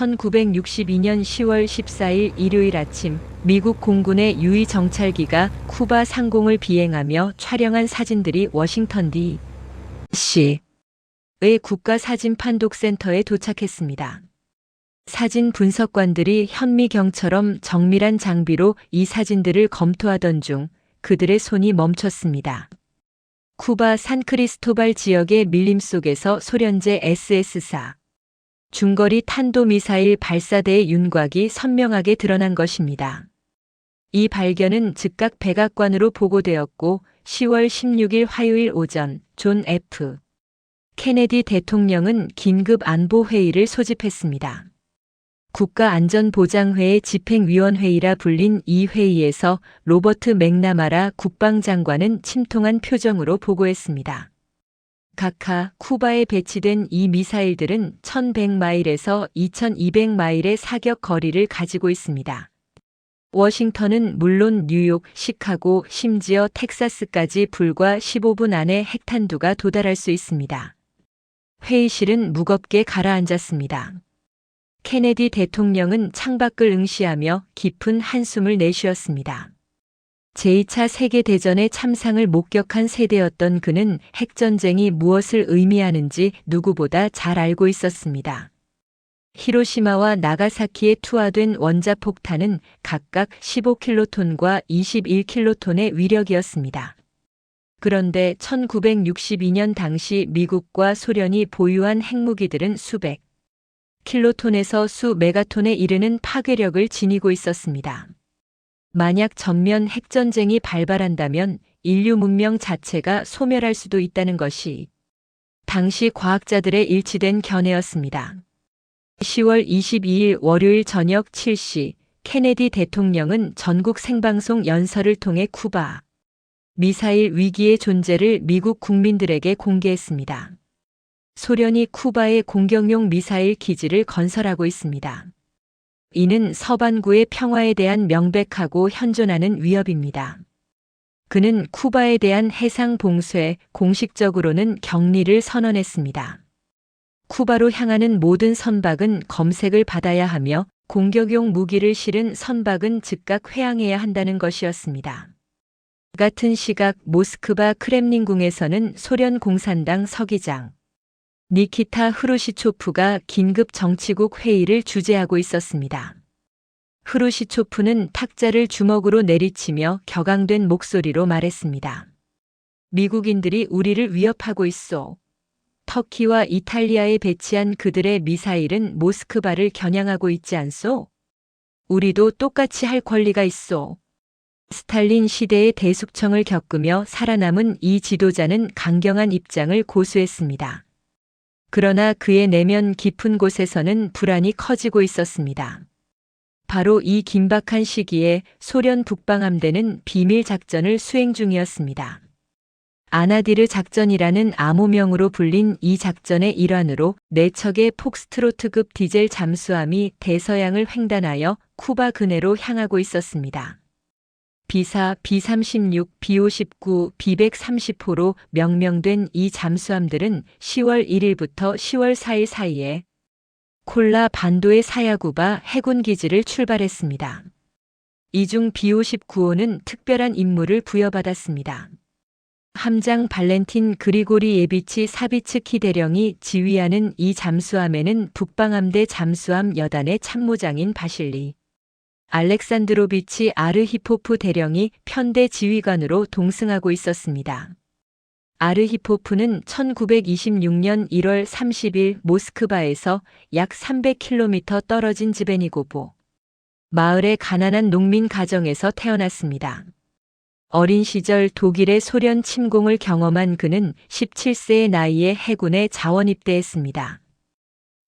1962년 10월 14일 일요일 아침 미국 공군의 유이 정찰기가 쿠바 상공을 비행하며 촬영한 사진들이 워싱턴 D.C.의 국가사진판독센터에 도착했습니다. 사진 분석관들이 현미경처럼 정밀한 장비로 이 사진들을 검토하던 중 그들의 손이 멈췄습니다. 쿠바 산크리스토발 지역의 밀림 속에서 소련제 SS-4 중거리 탄도미사일 발사대의 윤곽이 선명하게 드러난 것입니다. 이 발견은 즉각 백악관으로 보고되었고 10월 16일 화요일 오전 존 F. 케네디 대통령은 긴급 안보회의를 소집했습니다. 국가안전보장회의 집행위원회의라 불린 이 회의에서 로버트 맥나마라 국방장관은 침통한 표정으로 보고했습니다. 각하 쿠바에 배치된 이 미사일들은 1100마일에서 2200마일의 사격 거리를 가지고 있습니다. 워싱턴은 물론 뉴욕, 시카고, 심지어 텍사스까지 불과 15분 안에 핵탄두가 도달할 수 있습니다. 회의실은 무겁게 가라앉았습니다. 케네디 대통령은 창밖을 응시하며 깊은 한숨을 내쉬었습니다. 제2차 세계대전의 참상을 목격한 세대였던 그는 핵전쟁이 무엇을 의미하는지 누구보다 잘 알고 있었습니다. 히로시마와 나가사키에 투하된 원자폭탄은 각각 15킬로톤과 21킬로톤의 위력이었습니다. 그런데 1962년 당시 미국과 소련이 보유한 핵무기들은 수백 킬로톤에서 수 메가톤에 이르는 파괴력을 지니고 있었습니다. 만약 전면 핵전쟁이 발발한다면 인류 문명 자체가 소멸할 수도 있다는 것이 당시 과학자들의 일치된 견해였습니다. 10월 22일 월요일 저녁 7시 케네디 대통령은 전국 생방송 연설을 통해 쿠바 미사일 위기의 존재를 미국 국민들에게 공개했습니다. 소련이 쿠바에 공격용 미사일 기지를 건설하고 있습니다. 이는 서반구의 평화에 대한 명백하고 현존하는 위협입니다. 그는 쿠바에 대한 해상 봉쇄, 공식적으로는 격리를 선언했습니다. 쿠바로 향하는 모든 선박은 검색을 받아야 하며 공격용 무기를 실은 선박은 즉각 회항해야 한다는 것이었습니다. 같은 시각 모스크바 크렘린궁에서는 소련 공산당 서기장 니키타 흐루시초프가 긴급 정치국 회의를 주재하고 있었습니다. 흐루시초프는 탁자를 주먹으로 내리치며 격앙된 목소리로 말했습니다. 미국인들이 우리를 위협하고 있소. 터키와 이탈리아에 배치한 그들의 미사일은 모스크바를 겨냥하고 있지 않소? 우리도 똑같이 할 권리가 있소. 스탈린 시대의 대숙청을 겪으며 살아남은 이 지도자는 강경한 입장을 고수했습니다. 그러나 그의 내면 깊은 곳에서는 불안이 커지고 있었습니다. 바로 이 긴박한 시기에 소련 북방함대는 비밀 작전을 수행 중이었습니다. 아나디르 작전이라는 암호명으로 불린 이 작전의 일환으로 4척의 폭스트로트급 디젤 잠수함이 대서양을 횡단하여 쿠바 근해로 향하고 있었습니다. B4, B36, B59, B130호로 명명된 이 잠수함들은 10월 1일부터 10월 4일 사이에 콜라 반도의 사야구바 해군 기지를 출발했습니다. 이 중 B59호는 특별한 임무를 부여받았습니다. 함장 발렌틴 그리고리 예비치 사비츠키 대령이 지휘하는 이 잠수함에는 북방함대 잠수함 여단의 참모장인 바실리 알렉산드로비치 아르히포프 대령이 편대 지휘관으로 동승하고 있었습니다. 아르히포프는 1926년 1월 30일 모스크바에서 약 300km 떨어진 지베니고보 마을의 가난한 농민 가정에서 태어났습니다. 어린 시절 독일의 소련 침공을 경험한 그는 17세의 나이에 해군에 자원 입대했습니다.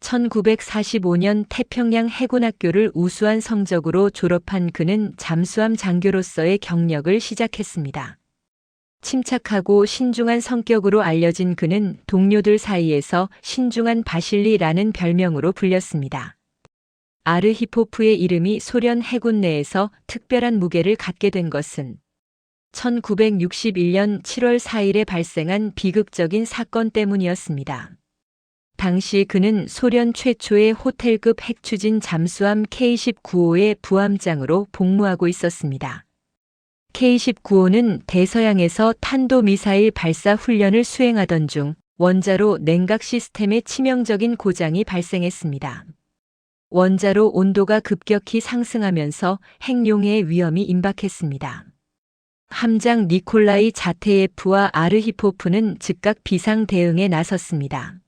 1945년 태평양 해군학교를 우수한 성적으로 졸업한 그는 잠수함 장교로서의 경력을 시작했습니다. 침착하고 신중한 성격으로 알려진 그는 동료들 사이에서 신중한 바실리라는 별명으로 불렸습니다. 아르히포프의 이름이 소련 해군 내에서 특별한 무게를 갖게 된 것은 1961년 7월 4일에 발생한 비극적인 사건 때문이었습니다. 당시 그는 소련 최초의 호텔급 핵추진 잠수함 K-19호의 부함장으로 복무하고 있었습니다. K-19호는 대서양에서 탄도미사일 발사 훈련을 수행하던 중 원자로 냉각 시스템의 치명적인 고장이 발생했습니다. 원자로 온도가 급격히 상승하면서 핵용해의 위험이 임박했습니다. 함장 니콜라이 자테예프와 아르히포프는 즉각 비상 대응에 나섰습니다.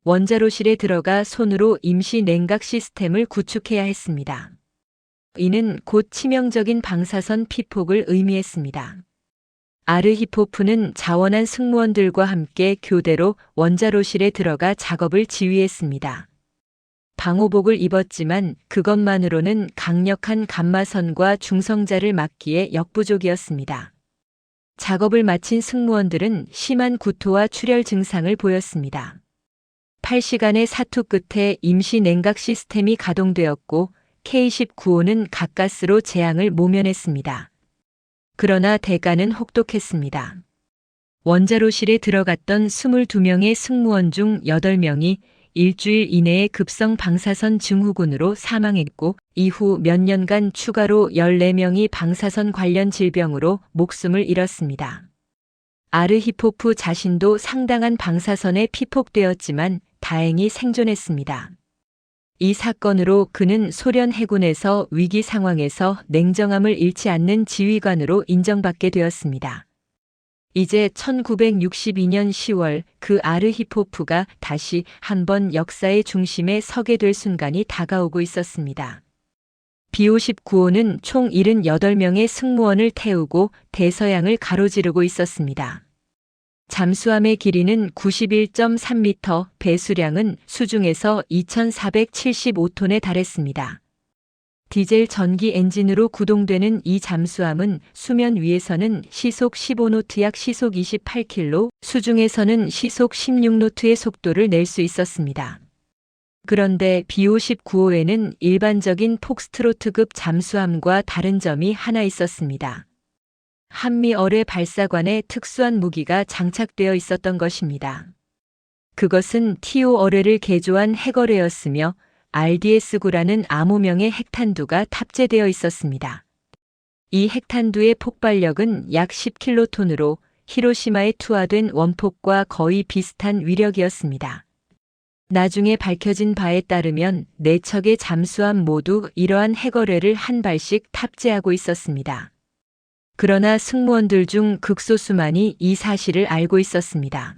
원자로실에 들어가 손으로 임시 냉각 시스템을 구축해야 했습니다. 이는 곧 치명적인 방사선 피폭을 의미했습니다. 아르히포프는 자원한 승무원들과 함께 교대로 원자로실에 들어가 작업을 지휘했습니다. 방호복을 입었지만 그것만으로는 강력한 감마선과 중성자를 막기에 역부족이었습니다. 작업을 마친 승무원들은 심한 구토와 출혈 증상을 보였습니다. 8시간의 사투 끝에 임시 냉각 시스템이 가동되었고 K-19호는 가까스로 재앙을 모면했습니다. 그러나 대가는 혹독했습니다. 원자로실에 들어갔던 22명의 승무원 중 8명이 일주일 이내에 급성 방사선 증후군으로 사망했고 이후 몇 년간 추가로 14명이 방사선 관련 질병으로 목숨을 잃었습니다. 아르히포프 자신도 상당한 방사선에 피폭되었지만 다행히 생존했습니다. 이 사건으로 그는 소련 해군에서 위기 상황에서 냉정함을 잃지 않는 지휘관으로 인정받게 되었습니다. 이제 1962년 10월 그 아르히포프가 다시 한번 역사의 중심에 서게 될 순간이 다가오고 있었습니다. B-59호는 총 78명의 승무원을 태우고 대서양을 가로지르고 있었습니다. 잠수함의 길이는 91.3m, 배수량은 수중에서 2,475톤에 달했습니다. 디젤 전기 엔진으로 구동되는 이 잠수함은 수면 위에서는 시속 15노트 약 시속 28km, 수중에서는 시속 16노트의 속도를 낼 수 있었습니다. 그런데 B-59호에는 일반적인 폭스트로트급 잠수함과 다른 점이 하나 있었습니다. 한미 어뢰 발사관에 특수한 무기가 장착되어 있었던 것입니다. 그것은 TO 어뢰를 개조한 핵어뢰였으며 RDS-9라는 암호명의 핵탄두가 탑재되어 있었습니다. 이 핵탄두의 폭발력은 약 10킬로톤으로 히로시마에 투하된 원폭과 거의 비슷한 위력이었습니다. 나중에 밝혀진 바에 따르면 4척의 잠수함 모두 이러한 핵어뢰를 한 발씩 탑재하고 있었습니다. 그러나 승무원들 중 극소수만이 이 사실을 알고 있었습니다.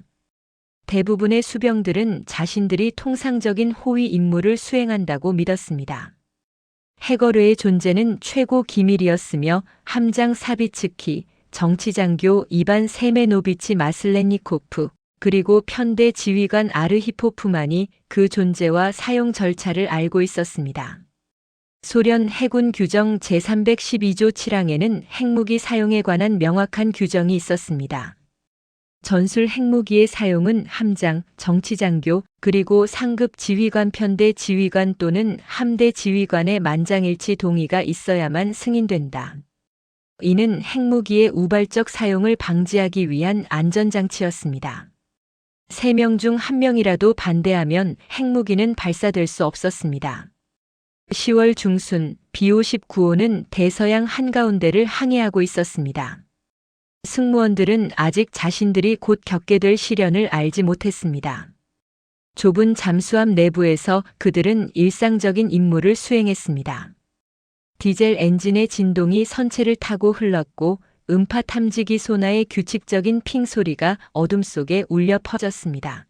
대부분의 수병들은 자신들이 통상적인 호위 임무를 수행한다고 믿었습니다. 핵어뢰의 존재는 최고 기밀이었으며 함장 사비츠키, 정치장교 이반 세메노비치 마슬렌니코프, 그리고 편대 지휘관 아르히포프만이 그 존재와 사용 절차를 알고 있었습니다. 소련 해군 규정 제312조 7항에는 핵무기 사용에 관한 명확한 규정이 있었습니다. 전술 핵무기의 사용은 함장, 정치장교, 그리고 상급 지휘관 편대 지휘관 또는 함대 지휘관의 만장일치 동의가 있어야만 승인된다. 이는 핵무기의 우발적 사용을 방지하기 위한 안전장치였습니다. 3명 중 1명이라도 반대하면 핵무기는 발사될 수 없었습니다. 10월 중순 B-59호는 대서양 한가운데를 항해하고 있었습니다. 승무원들은 아직 자신들이 곧 겪게 될 시련을 알지 못했습니다. 좁은 잠수함 내부에서 그들은 일상적인 임무를 수행했습니다. 디젤 엔진의 진동이 선체를 타고 흘렀고 음파 탐지기 소나의 규칙적인 핑 소리가 어둠 속에 울려 퍼졌습니다.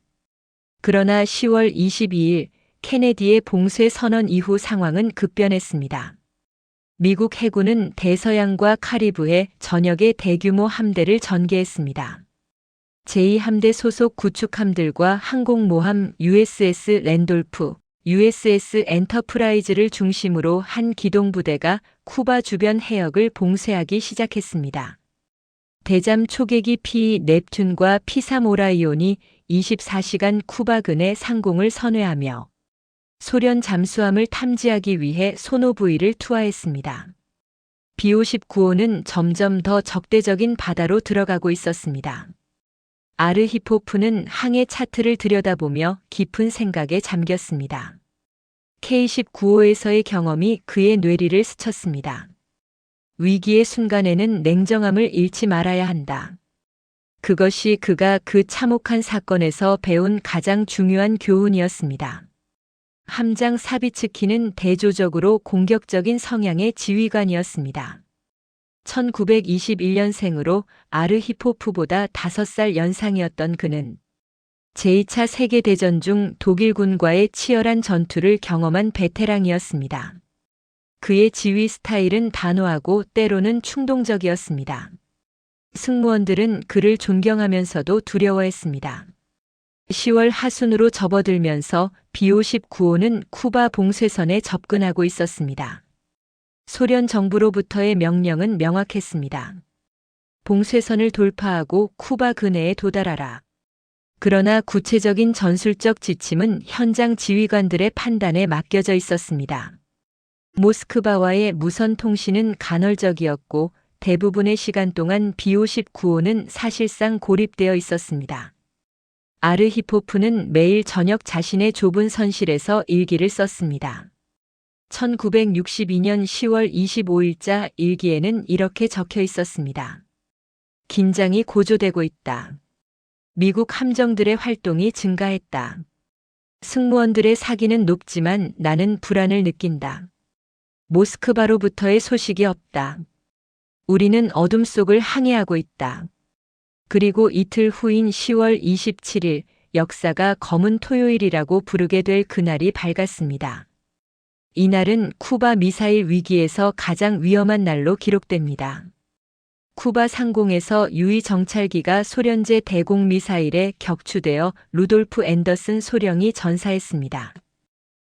그러나 10월 22일 케네디의 봉쇄 선언 이후 상황은 급변했습니다. 미국 해군은 대서양과 카리브해 전역에 대규모 함대를 전개했습니다. 제2함대 소속 구축함들과 항공모함 USS 랜돌프, USS 엔터프라이즈를 중심으로 한 기동부대가 쿠바 주변 해역을 봉쇄하기 시작했습니다. 대잠 초계기 P 넵튠과 P3 오라이온이 24시간 쿠바근에 상공을 선회하며 소련 잠수함을 탐지하기 위해 소노부이를 투하했습니다. B-59호는 점점 더 적대적인 바다로 들어가고 있었습니다. 아르히포프는 항해 차트를 들여다보며 깊은 생각에 잠겼습니다. K19호에서의 경험이 그의 뇌리를 스쳤습니다. 위기의 순간에는 냉정함을 잃지 말아야 한다. 그것이 그가 그 참혹한 사건에서 배운 가장 중요한 교훈이었습니다. 함장 사비츠키는 대조적으로 공격적인 성향의 지휘관이었습니다. 1921년생으로 아르히포프보다 5살 연상이었던 그는 제2차 세계대전 중 독일군과의 치열한 전투를 경험한 베테랑이었습니다. 그의 지휘 스타일은 단호하고 때로는 충동적이었습니다. 승무원들은 그를 존경하면서도 두려워했습니다. 10월 하순으로 접어들면서 B-59호는 쿠바 봉쇄선에 접근하고 있었습니다. 소련 정부로부터의 명령은 명확했습니다. 봉쇄선을 돌파하고 쿠바 근해에 도달하라. 그러나 구체적인 전술적 지침은 현장 지휘관들의 판단에 맡겨져 있었습니다. 모스크바와의 무선 통신은 간헐적이었고 대부분의 시간 동안 B-59호는 사실상 고립되어 있었습니다. 아르히포프는 매일 저녁 자신의 좁은 선실에서 일기를 썼습니다. 1962년 10월 25일자 일기에는 이렇게 적혀 있었습니다. 긴장이 고조되고 있다. 미국 함정들의 활동이 증가했다. 승무원들의 사기는 높지만 나는 불안을 느낀다. 모스크바로부터의 소식이 없다. 우리는 어둠 속을 항해하고 있다. 그리고 이틀 후인 10월 27일 역사가 검은 토요일이라고 부르게 될 그날이 밝았습니다. 이날은 쿠바 미사일 위기에서 가장 위험한 날로 기록됩니다. 쿠바 상공에서 유위 정찰기가 소련제 대공 미사일에 격추되어 루돌프 앤더슨 소령이 전사했습니다.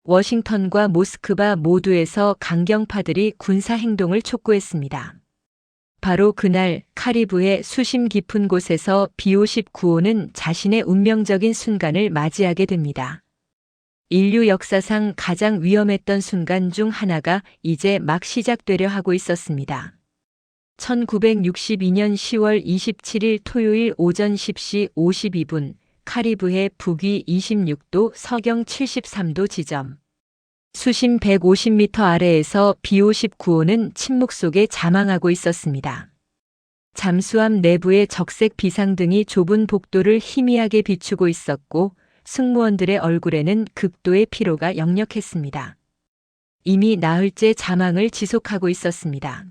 워싱턴과 모스크바 모두에서 강경파들이 군사 행동을 촉구했습니다. 바로 그날 카리브해 수심 깊은 곳에서 B-59호는 자신의 운명적인 순간을 맞이하게 됩니다. 인류 역사상 가장 위험했던 순간 중 하나가 이제 막 시작되려 하고 있었습니다. 1962년 10월 27일 토요일 오전 10시 52분 카리브해 북위 26도 서경 73도 지점. 수심 150m 아래에서 B-59호는 침묵 속에 자망하고 있었습니다. 잠수함 내부의 적색 비상등이 좁은 복도를 희미하게 비추고 있었고 승무원들의 얼굴에는 극도의 피로가 역력했습니다. 이미 나흘째 자망을 지속하고 있었습니다.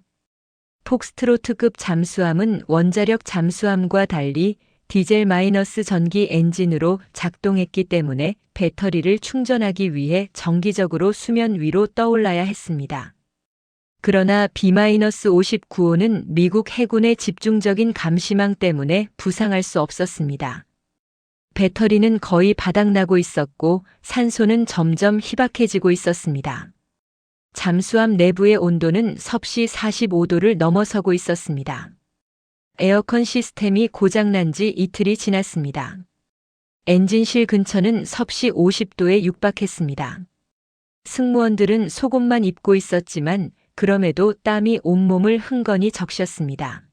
폭스트로트급 잠수함은 원자력 잠수함과 달리 디젤 마이너스 전기 엔진으로 작동했기 때문에 배터리를 충전하기 위해 정기적으로 수면 위로 떠올라야 했습니다. 그러나 B-59호는 미국 해군의 집중적인 감시망 때문에 부상할 수 없었습니다. 배터리는 거의 바닥나고 있었고 산소는 점점 희박해지고 있었습니다. 잠수함 내부의 온도는 섭씨 45도를 넘어서고 있었습니다. 에어컨 시스템이 고장난 지 이틀이 지났습니다. 엔진실 근처는 섭씨 50도에 육박했습니다. 승무원들은 속옷만 입고 있었지만 그럼에도 땀이 온몸을 흥건히 적셨습니다.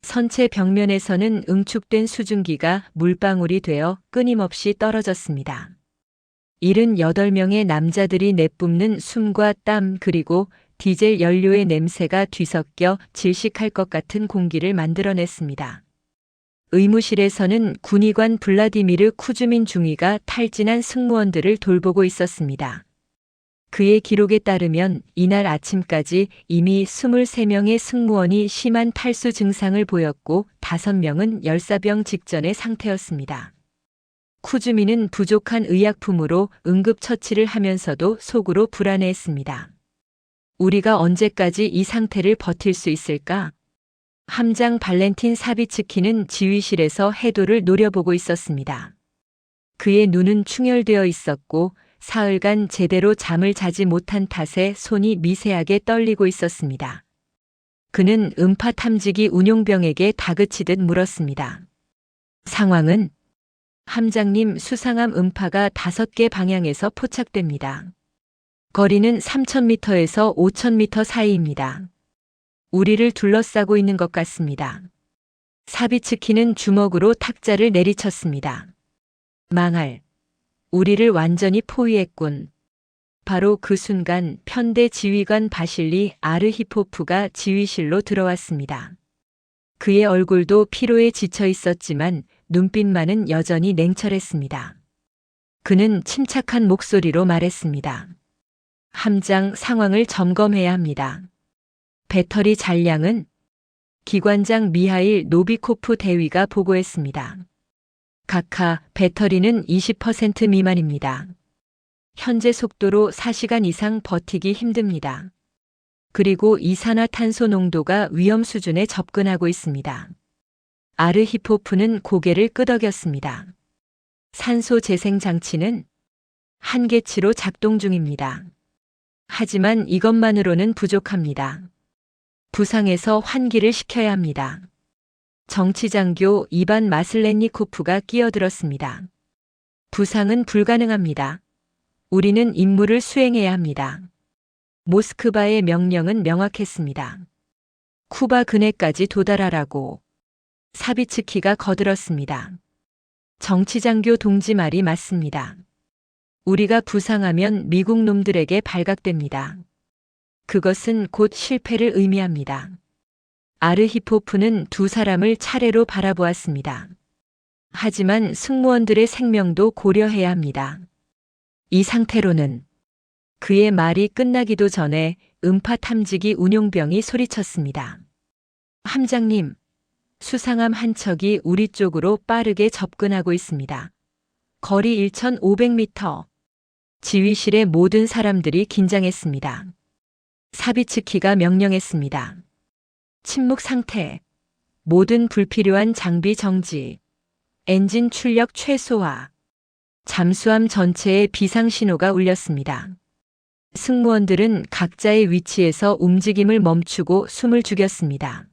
선체 벽면에서는 응축된 수증기가 물방울이 되어 끊임없이 떨어졌습니다. 78명의 남자들이 내뿜는 숨과 땀 그리고 디젤 연료의 냄새가 뒤섞여 질식할 것 같은 공기를 만들어냈습니다. 의무실에서는 군의관 블라디미르 쿠즈민 중위가 탈진한 승무원들을 돌보고 있었습니다. 그의 기록에 따르면 이날 아침까지 이미 23명의 승무원이 심한 탈수 증상을 보였고 5명은 열사병 직전의 상태였습니다. 쿠즈민은 부족한 의약품으로 응급처치를 하면서도 속으로 불안해했습니다. 우리가 언제까지 이 상태를 버틸 수 있을까? 함장 발렌틴 사비츠키는 지휘실에서 해도를 노려보고 있었습니다. 그의 눈은 충혈되어 있었고 사흘간 제대로 잠을 자지 못한 탓에 손이 미세하게 떨리고 있었습니다. 그는 음파 탐지기 운용병에게 다그치듯 물었습니다. 상황은? 함장님, 수상함 음파가 5개 방향에서 포착됩니다. 거리는 3,000m에서 5,000m 사이입니다. 우리를 둘러싸고 있는 것 같습니다. 사비츠키는 주먹으로 탁자를 내리쳤습니다. 망할. 우리를 완전히 포위했군. 바로 그 순간 편대 지휘관 바실리 아르히포프가 지휘실로 들어왔습니다. 그의 얼굴도 피로에 지쳐 있었지만 눈빛만은 여전히 냉철했습니다. 그는 침착한 목소리로 말했습니다. 함장, 상황을 점검해야 합니다. 배터리 잔량은? 기관장 미하일 노비코프 대위가 보고했습니다. 각하, 배터리는 20% 미만입니다. 현재 속도로 4시간 이상 버티기 힘듭니다. 그리고 이산화탄소 농도가 위험 수준에 접근하고 있습니다. 아르히포프는 고개를 끄덕였습니다. 산소 재생 장치는 한계치로 작동 중입니다. 하지만 이것만으로는 부족합니다. 부상에서 환기를 시켜야 합니다. 정치장교 이반 마슬렌니코프가 끼어들었습니다. 부상은 불가능합니다. 우리는 임무를 수행해야 합니다. 모스크바의 명령은 명확했습니다. 쿠바 근해까지 도달하라고. 사비츠키가 거들었습니다. 정치장교 동지 말이 맞습니다. 우리가 부상하면 미국 놈들에게 발각됩니다. 그것은 곧 실패를 의미합니다. 아르히포프는 두 사람을 차례로 바라보았습니다. 하지만 승무원들의 생명도 고려해야 합니다. 이 상태로는. 그의 말이 끝나기도 전에 음파 탐지기 운용병이 소리쳤습니다. 함장님, 수상함 한 척이 우리 쪽으로 빠르게 접근하고 있습니다. 거리 1,500m. 지휘실의 모든 사람들이 긴장했습니다. 사비츠키가 명령했습니다. 침묵 상태. 모든 불필요한 장비 정지. 엔진 출력 최소화. 잠수함 전체에 비상신호가 울렸습니다. 승무원들은 각자의 위치에서 움직임을 멈추고 숨을 죽였습니다.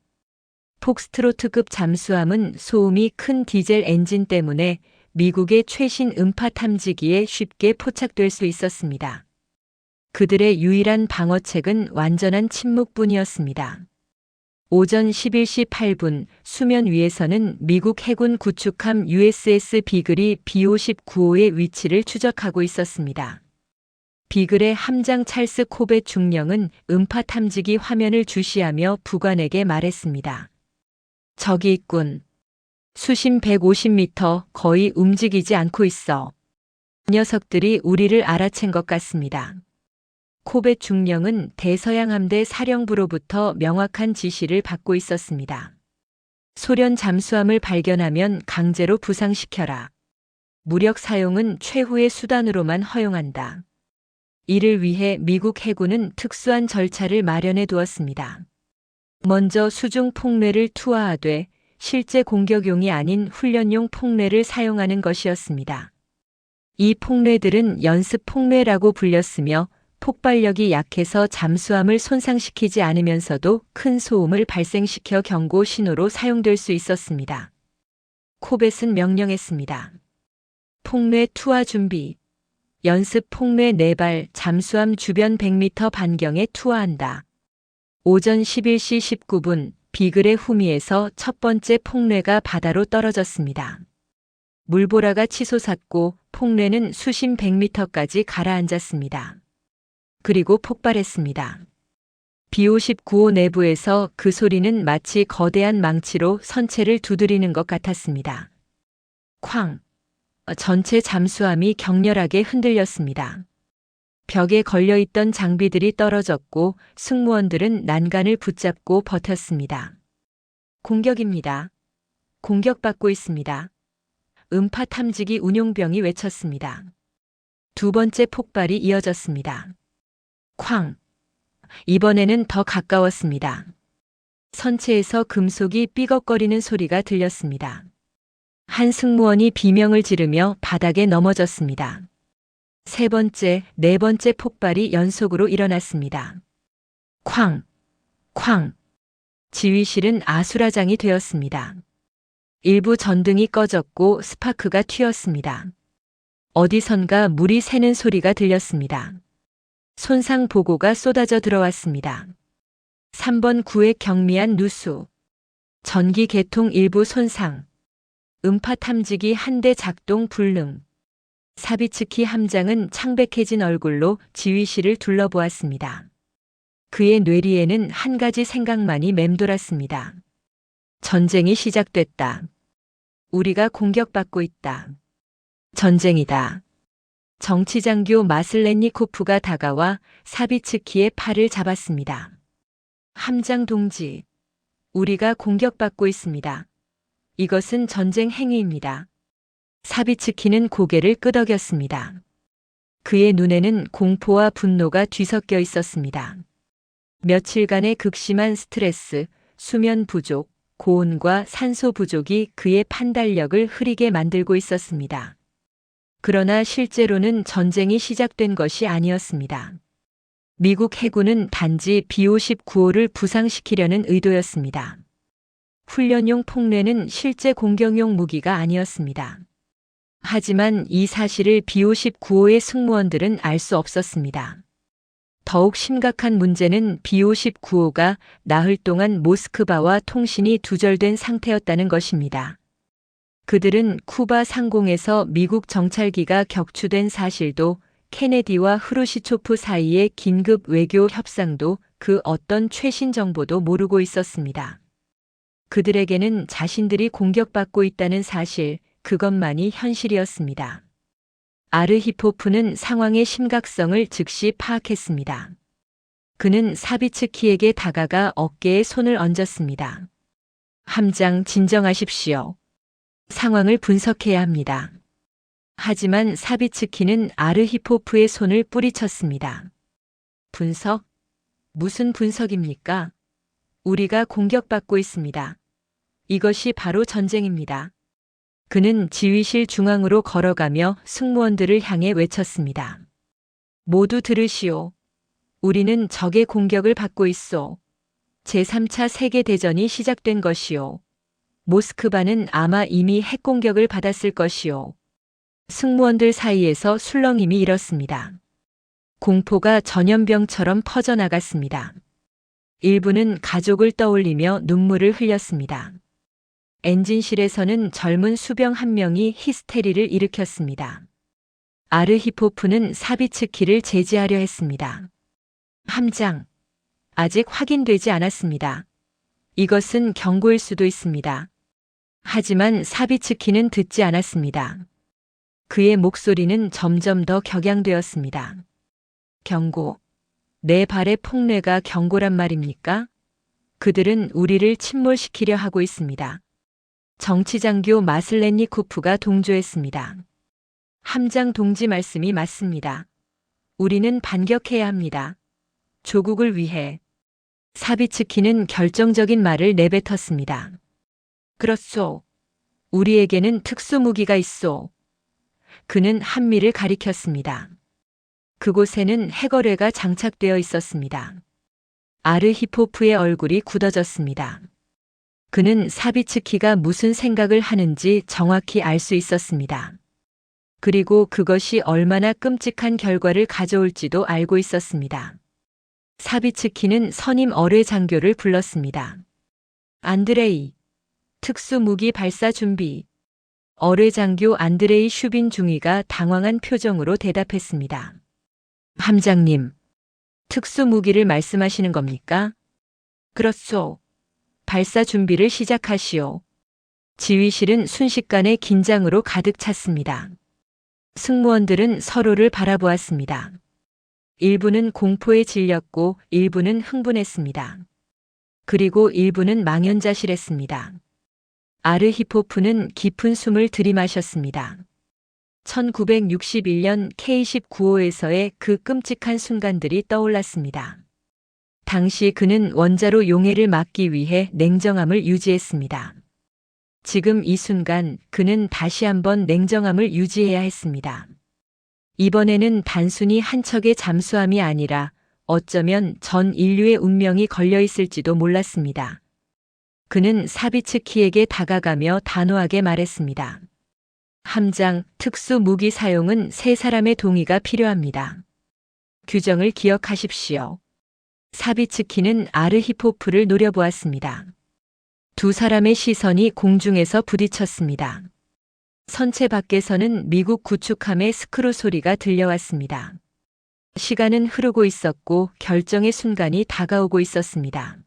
폭스트로트급 잠수함은 소음이 큰 디젤 엔진 때문에 미국의 최신 음파 탐지기에 쉽게 포착될 수 있었습니다. 그들의 유일한 방어책은 완전한 침묵뿐이었습니다. 오전 11시 8분 수면 위에서는 미국 해군 구축함 USS 비글이 B-59호의 위치를 추적하고 있었습니다. 비글의 함장 찰스 코벳 중령은 음파 탐지기 화면을 주시하며 부관에게 말했습니다. 저기 있군. 수심 150m, 거의 움직이지 않고 있어. 녀석들이 우리를 알아챈 것 같습니다. 코벳 중령은 대서양 함대 사령부로부터 명확한 지시를 받고 있었습니다. 소련 잠수함을 발견하면 강제로 부상시켜라. 무력 사용은 최후의 수단으로만 허용한다. 이를 위해 미국 해군은 특수한 절차를 마련해 두었습니다. 먼저 수중 폭뢰를 투하하되 실제 공격용이 아닌 훈련용 폭뢰를 사용하는 것이었습니다. 이 폭뢰들은 연습 폭뢰라고 불렸으며 폭발력이 약해서 잠수함을 손상시키지 않으면서도 큰 소음을 발생시켜 경고 신호로 사용될 수 있었습니다. 코벳은 명령했습니다. 폭뢰 투하 준비. 연습 폭뢰 4발 잠수함 주변 100m 반경에 투하한다. 오전 11시 19분 비글의 후미에서 첫 번째 폭뢰가 바다로 떨어졌습니다. 물보라가 치솟았고 폭뢰는 수심 100m까지 가라앉았습니다. 그리고 폭발했습니다. B-59호 내부에서 그 소리는 마치 거대한 망치로 선체를 두드리는 것 같았습니다. 쾅! 전체 잠수함이 격렬하게 흔들렸습니다. 벽에 걸려있던 장비들이 떨어졌고 승무원들은 난간을 붙잡고 버텼습니다. 공격입니다. 공격받고 있습니다. 음파 탐지기 운용병이 외쳤습니다. 두 번째 폭발이 이어졌습니다. 쾅! 이번에는 더 가까웠습니다. 선체에서 금속이 삐걱거리는 소리가 들렸습니다. 한 승무원이 비명을 지르며 바닥에 넘어졌습니다. 세 번째, 네 번째 폭발이 연속으로 일어났습니다. 쾅! 쾅! 지휘실은 아수라장이 되었습니다. 일부 전등이 꺼졌고 스파크가 튀었습니다. 어디선가 물이 새는 소리가 들렸습니다. 손상 보고가 쏟아져 들어왔습니다. 3번 구획 경미한 누수. 전기 계통 일부 손상, 음파 탐지기 한 대 작동 불능. 사비츠키 함장은 창백해진 얼굴로 지휘실을 둘러보았습니다. 그의 뇌리에는 한 가지 생각만이 맴돌았습니다. 전쟁이 시작됐다. 우리가 공격받고 있다. 전쟁이다. 정치장교 마슬렌니코프가 다가와 사비츠키의 팔을 잡았습니다. 함장 동지, 우리가 공격받고 있습니다. 이것은 전쟁 행위입니다. 사비츠키는 고개를 끄덕였습니다. 그의 눈에는 공포와 분노가 뒤섞여 있었습니다. 며칠간의 극심한 스트레스, 수면 부족, 고온과 산소 부족이 그의 판단력을 흐리게 만들고 있었습니다. 그러나 실제로는 전쟁이 시작된 것이 아니었습니다. 미국 해군은 단지 B-59호를 부상시키려는 의도였습니다. 훈련용 폭뢰는 실제 공격용 무기가 아니었습니다. 하지만 이 사실을 B-59호의 승무원들은 알 수 없었습니다. 더욱 심각한 문제는 B-59호가 나흘 동안 모스크바와 통신이 두절된 상태였다는 것입니다. 그들은 쿠바 상공에서 미국 정찰기가 격추된 사실도, 케네디와 흐루시초프 사이의 긴급 외교 협상도, 그 어떤 최신 정보도 모르고 있었습니다. 그들에게는 자신들이 공격받고 있다는 사실, 그것만이 현실이었습니다. 아르히포프는 상황의 심각성을 즉시 파악했습니다. 그는 사비츠키에게 다가가 어깨에 손을 얹었습니다. 함장, 진정하십시오. 상황을 분석해야 합니다. 하지만 사비츠키는 아르히포프의 손을 뿌리쳤습니다. 분석? 무슨 분석입니까? 우리가 공격받고 있습니다. 이것이 바로 전쟁입니다. 그는 지휘실 중앙으로 걸어가며 승무원들을 향해 외쳤습니다. 모두 들으시오. 우리는 적의 공격을 받고 있소. 제3차 세계대전이 시작된 것이오. 모스크바는 아마 이미 핵공격을 받았을 것이오. 승무원들 사이에서 술렁임이 일었습니다. 공포가 전염병처럼 퍼져나갔습니다. 일부는 가족을 떠올리며 눈물을 흘렸습니다. 엔진실에서는 젊은 수병 한 명이 히스테리를 일으켰습니다. 아르히포프는 사비츠키를 제지하려 했습니다. 함장, 아직 확인되지 않았습니다. 이것은 경고일 수도 있습니다. 하지만 사비츠키는 듣지 않았습니다. 그의 목소리는 점점 더 격양되었습니다. 경고. 내 발의 폭뢰가 경고란 말입니까? 그들은 우리를 침몰시키려 하고 있습니다. 정치장교 마슬렌니코프가 동조했습니다. 함장 동지 말씀이 맞습니다. 우리는 반격해야 합니다. 조국을 위해. 사비츠키는 결정적인 말을 내뱉었습니다. 그렇소. 우리에게는 특수무기가 있소. 그는 한미를 가리켰습니다. 그곳에는 핵어뢰가 장착되어 있었습니다. 아르히포프의 얼굴이 굳어졌습니다. 그는 사비츠키가 무슨 생각을 하는지 정확히 알 수 있었습니다. 그리고 그것이 얼마나 끔찍한 결과를 가져올지도 알고 있었습니다. 사비츠키는 선임 어뢰 장교를 불렀습니다. 안드레이, 특수무기 발사 준비. 어뢰 장교 안드레이 슈빈 중위가 당황한 표정으로 대답했습니다. 함장님, 특수무기를 말씀하시는 겁니까? 그렇소. 발사 준비를 시작하시오. 지휘실은 순식간에 긴장으로 가득 찼습니다. 승무원들은 서로를 바라보았습니다. 일부는 공포에 질렸고 일부는 흥분했습니다. 그리고 일부는 망연자실했습니다. 아르히포프는 깊은 숨을 들이마셨습니다. 1961년 K-19호에서의 그 끔찍한 순간들이 떠올랐습니다. 당시 그는 원자로 용해를 막기 위해 냉정함을 유지했습니다. 지금 이 순간 그는 다시 한번 냉정함을 유지해야 했습니다. 이번에는 단순히 한 척의 잠수함이 아니라 어쩌면 전 인류의 운명이 걸려 있을지도 몰랐습니다. 그는 사비츠키에게 다가가며 단호하게 말했습니다. 함장, 특수 무기 사용은 세 사람의 동의가 필요합니다. 규정을 기억하십시오. 사비츠키는 아르히포프를 노려보았습니다. 두 사람의 시선이 공중에서 부딪혔습니다. 선체 밖에서는 미국 구축함의 스크루 소리가 들려왔습니다. 시간은 흐르고 있었고 결정의 순간이 다가오고 있었습니다.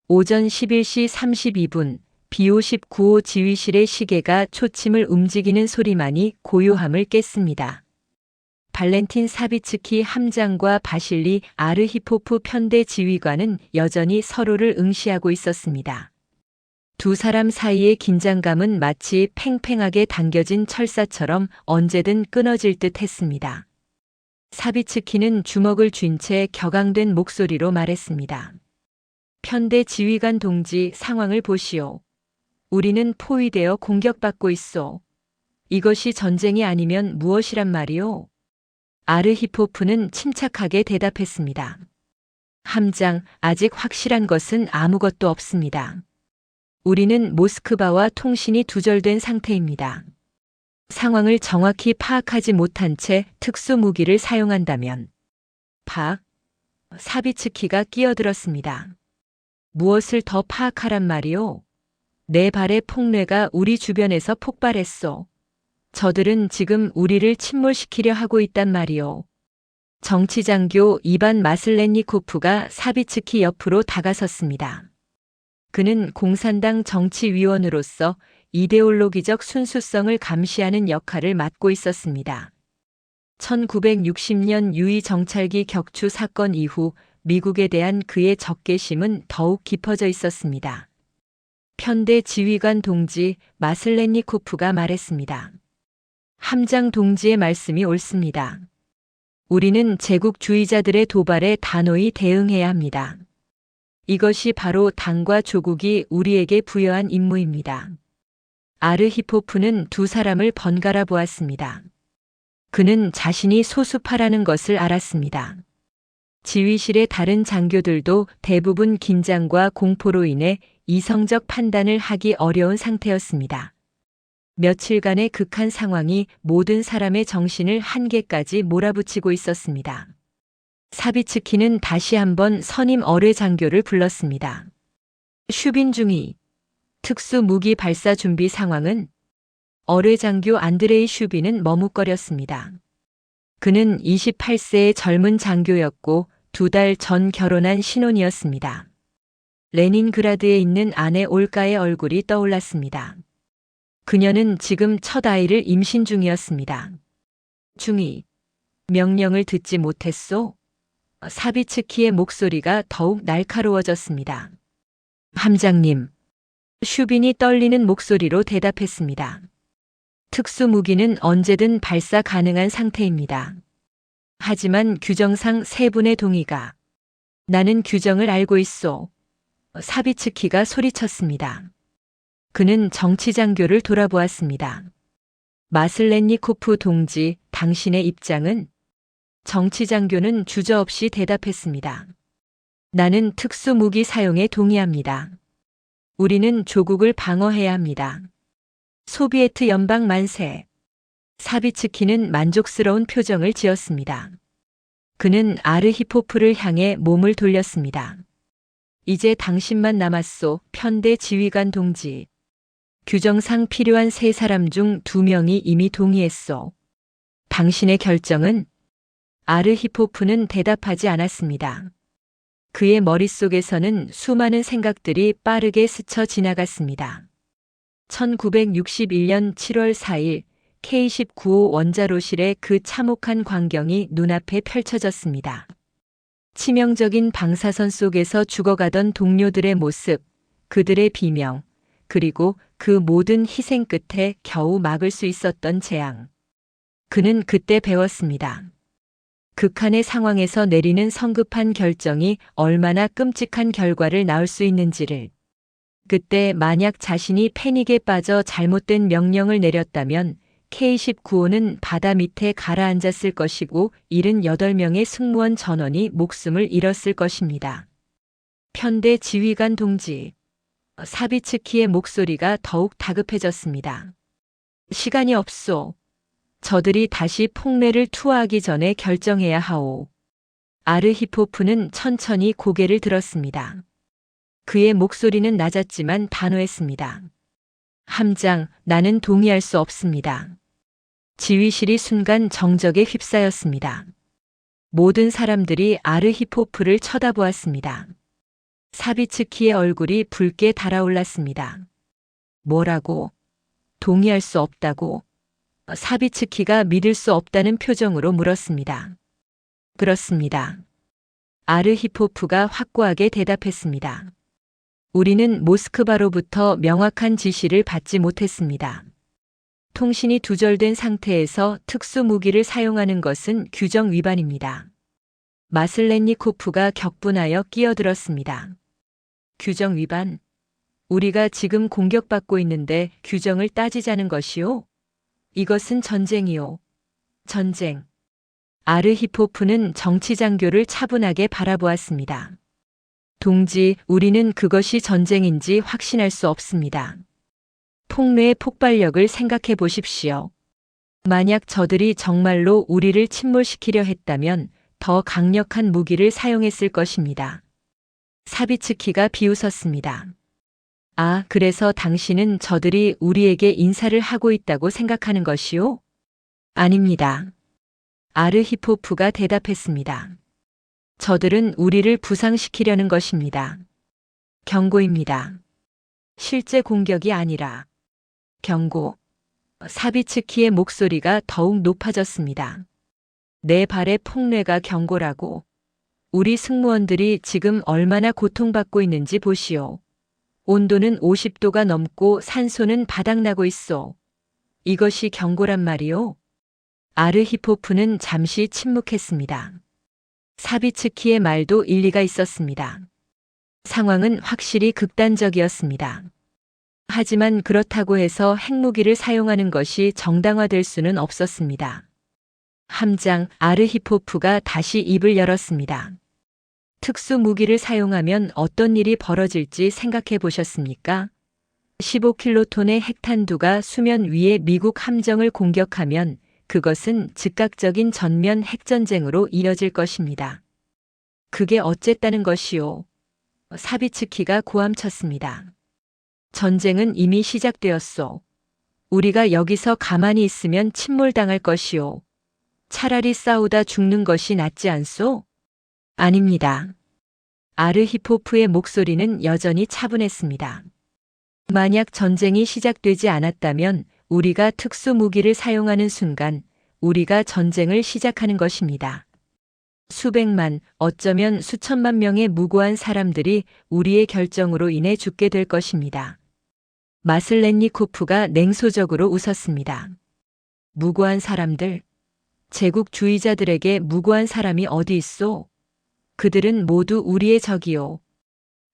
오전 11시 32분 B-59호 지휘실의 시계가 초침을 움직이는 소리만이 고요함을 깼습니다. 발렌틴 사비츠키 함장과 바실리 아르히포프 편대 지휘관은 여전히 서로를 응시하고 있었습니다. 두 사람 사이의 긴장감은 마치 팽팽하게 당겨진 철사처럼 언제든 끊어질 듯 했습니다. 사비츠키는 주먹을 쥔 채 격앙된 목소리로 말했습니다. 편대 지휘관 동지, 상황을 보시오. 우리는 포위되어 공격받고 있소. 이것이 전쟁이 아니면 무엇이란 말이오? 아르히포프는 침착하게 대답했습니다. 함장, 아직 확실한 것은 아무것도 없습니다. 우리는 모스크바와 통신이 두절된 상태입니다. 상황을 정확히 파악하지 못한 채 특수 무기를 사용한다면 사비츠키가 끼어들었습니다. 무엇을 더 파악하란 말이오? 네 발의 폭뇌가 우리 주변에서 폭발했소. 저들은 지금 우리를 침몰시키려 하고 있단 말이오. 정치장교 이반 마슬렌니코프가 사비츠키 옆으로 다가섰습니다. 그는 공산당 정치위원으로서 이데올로기적 순수성을 감시하는 역할을 맡고 있었습니다. 1960년 유이 정찰기 격추 사건 이후 미국에 대한 그의 적개심은 더욱 깊어져 있었습니다. 편대 지휘관 동지 마슬렌니코프가 말했습니다. 함장 동지의 말씀이 옳습니다. 우리는 제국주의자들의 도발에 단호히 대응해야 합니다. 이것이 바로 당과 조국이 우리에게 부여한 임무입니다. 아르히포프는 두 사람을 번갈아 보았습니다. 그는 자신이 소수파라는 것을 알았습니다. 지휘실의 다른 장교들도 대부분 긴장과 공포로 인해 이성적 판단을 하기 어려운 상태였습니다. 며칠간의 극한 상황이 모든 사람의 정신을 한계까지 몰아붙이고 있었습니다. 사비츠키는 다시 한번 선임 어뢰 장교를 불렀습니다. 슈빈 중위, 특수 무기 발사 준비 상황은? 어뢰 장교 안드레이 슈빈은 머뭇거렸습니다. 그는 28세의 젊은 장교였고 2달 전 결혼한 신혼이었습니다. 레닌그라드에 있는 아내 올가의 얼굴이 떠올랐습니다. 그녀는 지금 첫 아이를 임신 중이었습니다. 중위, 명령을 듣지 못했소? 사비츠키의 목소리가 더욱 날카로워졌습니다. 함장님, 슈빈이 떨리는 목소리로 대답했습니다. 특수무기는 언제든 발사 가능한 상태입니다. 하지만 규정상 3분의 동의가. 나는 규정을 알고 있소. 사비츠키가 소리쳤습니다. 그는 정치장교를 돌아보았습니다. 마슬렌니코프 동지, 당신의 입장은? 정치장교는 주저없이 대답했습니다. 나는 특수무기 사용에 동의합니다. 우리는 조국을 방어해야 합니다. 소비에트 연방 만세. 사비츠키는 만족스러운 표정을 지었습니다. 그는 아르히포프를 향해 몸을 돌렸습니다. 이제 당신만 남았소, 편대 지휘관 동지. 규정상 필요한 3사람 중 2명이 이미 동의했소. 당신의 결정은? 아르히포프는 대답하지 않았습니다. 그의 머릿속에서는 수많은 생각들이 빠르게 스쳐 지나갔습니다. 1961년 7월 4일 K-19호 원자로실의 그 참혹한 광경이 눈앞에 펼쳐졌습니다. 치명적인 방사선 속에서 죽어가던 동료들의 모습, 그들의 비명, 그리고 그 모든 희생 끝에 겨우 막을 수 있었던 재앙. 그는 그때 배웠습니다. 극한의 상황에서 내리는 성급한 결정이 얼마나 끔찍한 결과를 낳을 수 있는지를. 그때 만약 자신이 패닉에 빠져 잘못된 명령을 내렸다면 K-19호는 바다 밑에 가라앉았을 것이고 78명의 승무원 전원이 목숨을 잃었을 것입니다. 편대 지휘관 동지. 사비츠키의 목소리가 더욱 다급해졌습니다. 시간이 없소. 저들이 다시 폭내를 투하하기 전에 결정해야 하오. 아르히포프는 천천히 고개를 들었습니다. 그의 목소리는 낮았지만 단호했습니다. 함장, 나는 동의할 수 없습니다. 지휘실이 순간 정적에 휩싸였습니다. 모든 사람들이 아르히포프를 쳐다보았습니다. 사비츠키의 얼굴이 붉게 달아올랐습니다. 뭐라고? 동의할 수 없다고? 사비츠키가 믿을 수 없다는 표정으로 물었습니다. 그렇습니다. 아르히포프가 확고하게 대답했습니다. 우리는 모스크바로부터 명확한 지시를 받지 못했습니다. 통신이 두절된 상태에서 특수 무기를 사용하는 것은 규정 위반입니다. 마슬렌니코프가 격분하여 끼어들었습니다. 규정 위반? 우리가 지금 공격받고 있는데 규정을 따지자는 것이요? 이것은 전쟁이요. 전쟁. 아르히포프는 정치장교를 차분하게 바라보았습니다. 동지, 우리는 그것이 전쟁인지 확신할 수 없습니다. 폭로의 폭발력을 생각해 보십시오. 만약 저들이 정말로 우리를 침몰시키려 했다면 더 강력한 무기를 사용했을 것입니다. 사비츠키가 비웃었습니다. 아, 그래서 당신은 저들이 우리에게 인사를 하고 있다고 생각하는 것이요? 아닙니다. 아르히포프가 대답했습니다. 저들은 우리를 부상시키려는 것입니다. 경고입니다. 실제 공격이 아니라 경고. 사비츠키의 목소리가 더욱 높아졌습니다. 내 발의 폭뇌가 경고라고. 우리 승무원들이 지금 얼마나 고통받고 있는지 보시오. 온도는 50도가 넘고 산소는 바닥나고 있어. 이것이 경고란 말이오. 아르히포프는 잠시 침묵했습니다. 사비츠키의 말도 일리가 있었습니다. 상황은 확실히 극단적이었습니다. 하지만 그렇다고 해서 핵무기를 사용하는 것이 정당화될 수는 없었습니다. 함장 아르히포프가 다시 입을 열었습니다. 특수 무기를 사용하면 어떤 일이 벌어질지 생각해 보셨습니까? 15킬로톤의 핵탄두가 수면 위에 미국 함정을 공격하면 그것은 즉각적인 전면 핵전쟁으로 이어질 것입니다. 그게 어쨌다는 것이오. 사비츠키가 고함쳤습니다. 전쟁은 이미 시작되었소. 우리가 여기서 가만히 있으면 침몰당할 것이오. 차라리 싸우다 죽는 것이 낫지 않소? 아닙니다. 아르히포프의 목소리는 여전히 차분했습니다. 만약 전쟁이 시작되지 않았다면 우리가 특수 무기를 사용하는 순간 우리가 전쟁을 시작하는 것입니다. 수백만, 어쩌면 수천만 명의 무고한 사람들이 우리의 결정으로 인해 죽게 될 것입니다. 마슬렌니코프가 냉소적으로 웃었습니다. 무고한 사람들? 제국주의자들에게 무고한 사람이 어디 있소? 그들은 모두 우리의 적이요.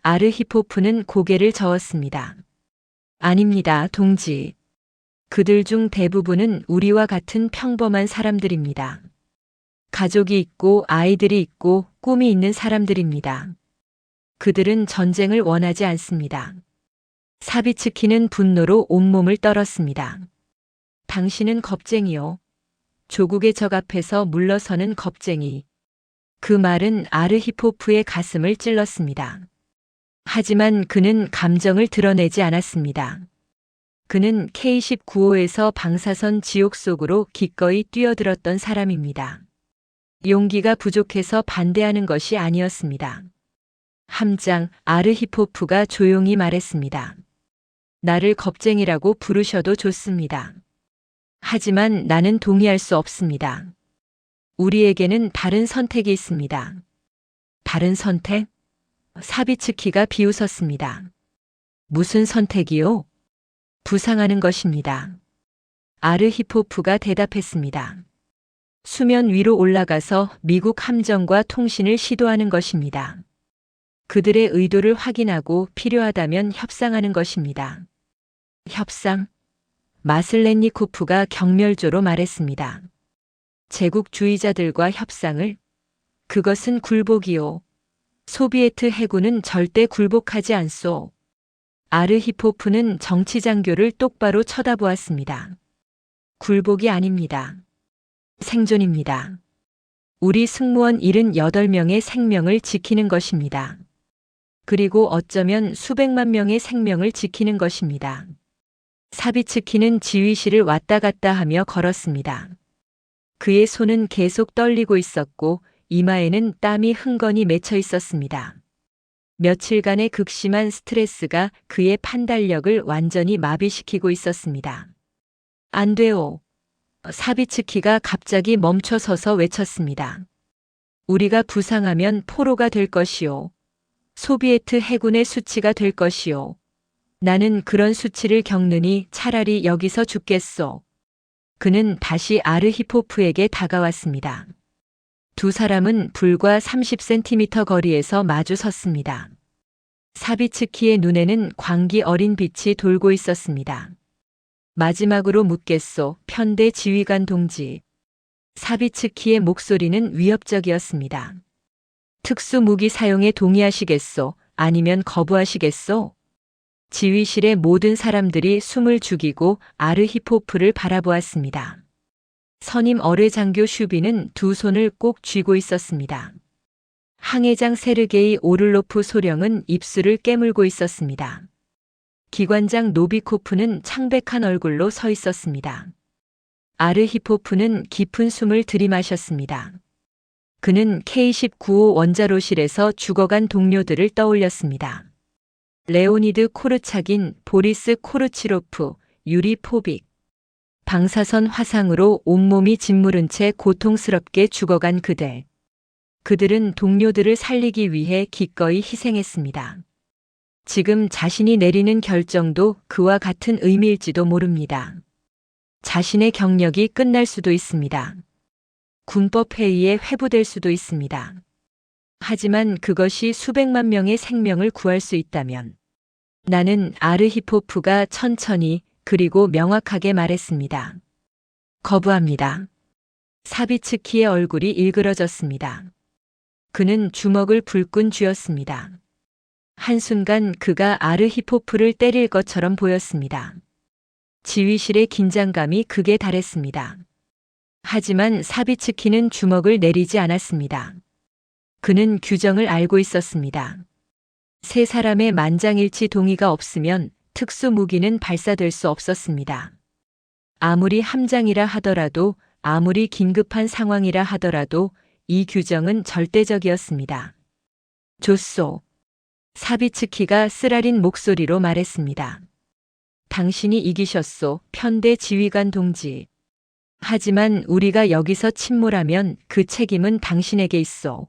아르히포프는 고개를 저었습니다. 아닙니다, 동지. 그들 중 대부분은 우리와 같은 평범한 사람들입니다. 가족이 있고 아이들이 있고 꿈이 있는 사람들입니다. 그들은 전쟁을 원하지 않습니다. 사비츠키는 분노로 온몸을 떨었습니다. 당신은 겁쟁이요. 조국의 적 앞에서 물러서는 겁쟁이. 그 말은 아르히포프의 가슴을 찔렀습니다. 하지만 그는 감정을 드러내지 않았습니다. 그는 K-19호에서 방사선 지옥 속으로 기꺼이 뛰어들었던 사람입니다. 용기가 부족해서 반대하는 것이 아니었습니다. 함장 아르히포프가 조용히 말했습니다. 나를 겁쟁이라고 부르셔도 좋습니다. 하지만 나는 동의할 수 없습니다. 우리에게는 다른 선택이 있습니다. 다른 선택? 사비츠키가 비웃었습니다. 무슨 선택이요? 부상하는 것입니다. 아르히포프가 대답했습니다. 수면 위로 올라가서 미국 함정과 통신을 시도하는 것입니다. 그들의 의도를 확인하고 필요하다면 협상하는 것입니다. 협상? 마슬렌니코프가 경멸조로 말했습니다. 제국주의자들과 협상을? 그것은 굴복이요. 소비에트 해군은 절대 굴복하지 않소. 아르히포프는 정치장교를 똑바로 쳐다보았습니다. 굴복이 아닙니다. 생존입니다. 우리 승무원 78명의 생명을 지키는 것입니다. 그리고 어쩌면 수백만 명의 생명을 지키는 것입니다. 사비츠키는 지휘실을 왔다 갔다 하며 걸었습니다. 그의 손은 계속 떨리고 있었고 이마에는 땀이 흥건히 맺혀 있었습니다. 며칠간의 극심한 스트레스가 그의 판단력을 완전히 마비시키고 있었습니다. 안 돼요. 사비츠키가 갑자기 멈춰서서 외쳤습니다. 우리가 부상하면 포로가 될 것이요. 소비에트 해군의 수치가 될 것이요. 나는 그런 수치를 겪느니 차라리 여기서 죽겠소. 그는 다시 아르히포프에게 다가왔습니다. 두 사람은 불과 30cm 거리에서 마주 섰습니다. 사비츠키의 눈에는 광기 어린 빛이 돌고 있었습니다. 마지막으로 묻겠소, 편대 지휘관 동지. 사비츠키의 목소리는 위협적이었습니다. 특수 무기 사용에 동의하시겠소? 아니면 거부하시겠소? 지휘실의 모든 사람들이 숨을 죽이고 아르히포프를 바라보았습니다. 선임 어뢰장교 슈비는 두 손을 꼭 쥐고 있었습니다. 항해장 세르게이 오를로프 소령은 입술을 깨물고 있었습니다. 기관장 노비코프는 창백한 얼굴로 서 있었습니다. 아르히포프는 깊은 숨을 들이마셨습니다. 그는 K-19호 원자로실에서 죽어간 동료들을 떠올렸습니다. 레오니드 코르차긴, 보리스 코르치로프, 유리 포빅. 방사선 화상으로 온몸이 짓무른 채 고통스럽게 죽어간 그들. 그들은 동료들을 살리기 위해 기꺼이 희생했습니다. 지금 자신이 내리는 결정도 그와 같은 의미일지도 모릅니다. 자신의 경력이 끝날 수도 있습니다. 군법회의에 회부될 수도 있습니다. 하지만 그것이 수백만 명의 생명을 구할 수 있다면 나는 아르히포프가 천천히 그리고 명확하게 말했습니다. 거부합니다. 사비츠키의 얼굴이 일그러졌습니다. 그는 주먹을 불끈 쥐었습니다. 한순간 그가 아르히포프를 때릴 것처럼 보였습니다. 지휘실의 긴장감이 극에 달했습니다. 하지만 사비츠키는 주먹을 내리지 않았습니다. 그는 규정을 알고 있었습니다. 세 사람의 만장일치 동의가 없으면 특수 무기는 발사될 수 없었습니다. 아무리 함장이라 하더라도, 아무리 긴급한 상황이라 하더라도 이 규정은 절대적이었습니다. 좋소. 사비츠키가 쓰라린 목소리로 말했습니다. 당신이 이기셨소, 편대 지휘관 동지. 하지만 우리가 여기서 침몰하면 그 책임은 당신에게 있소.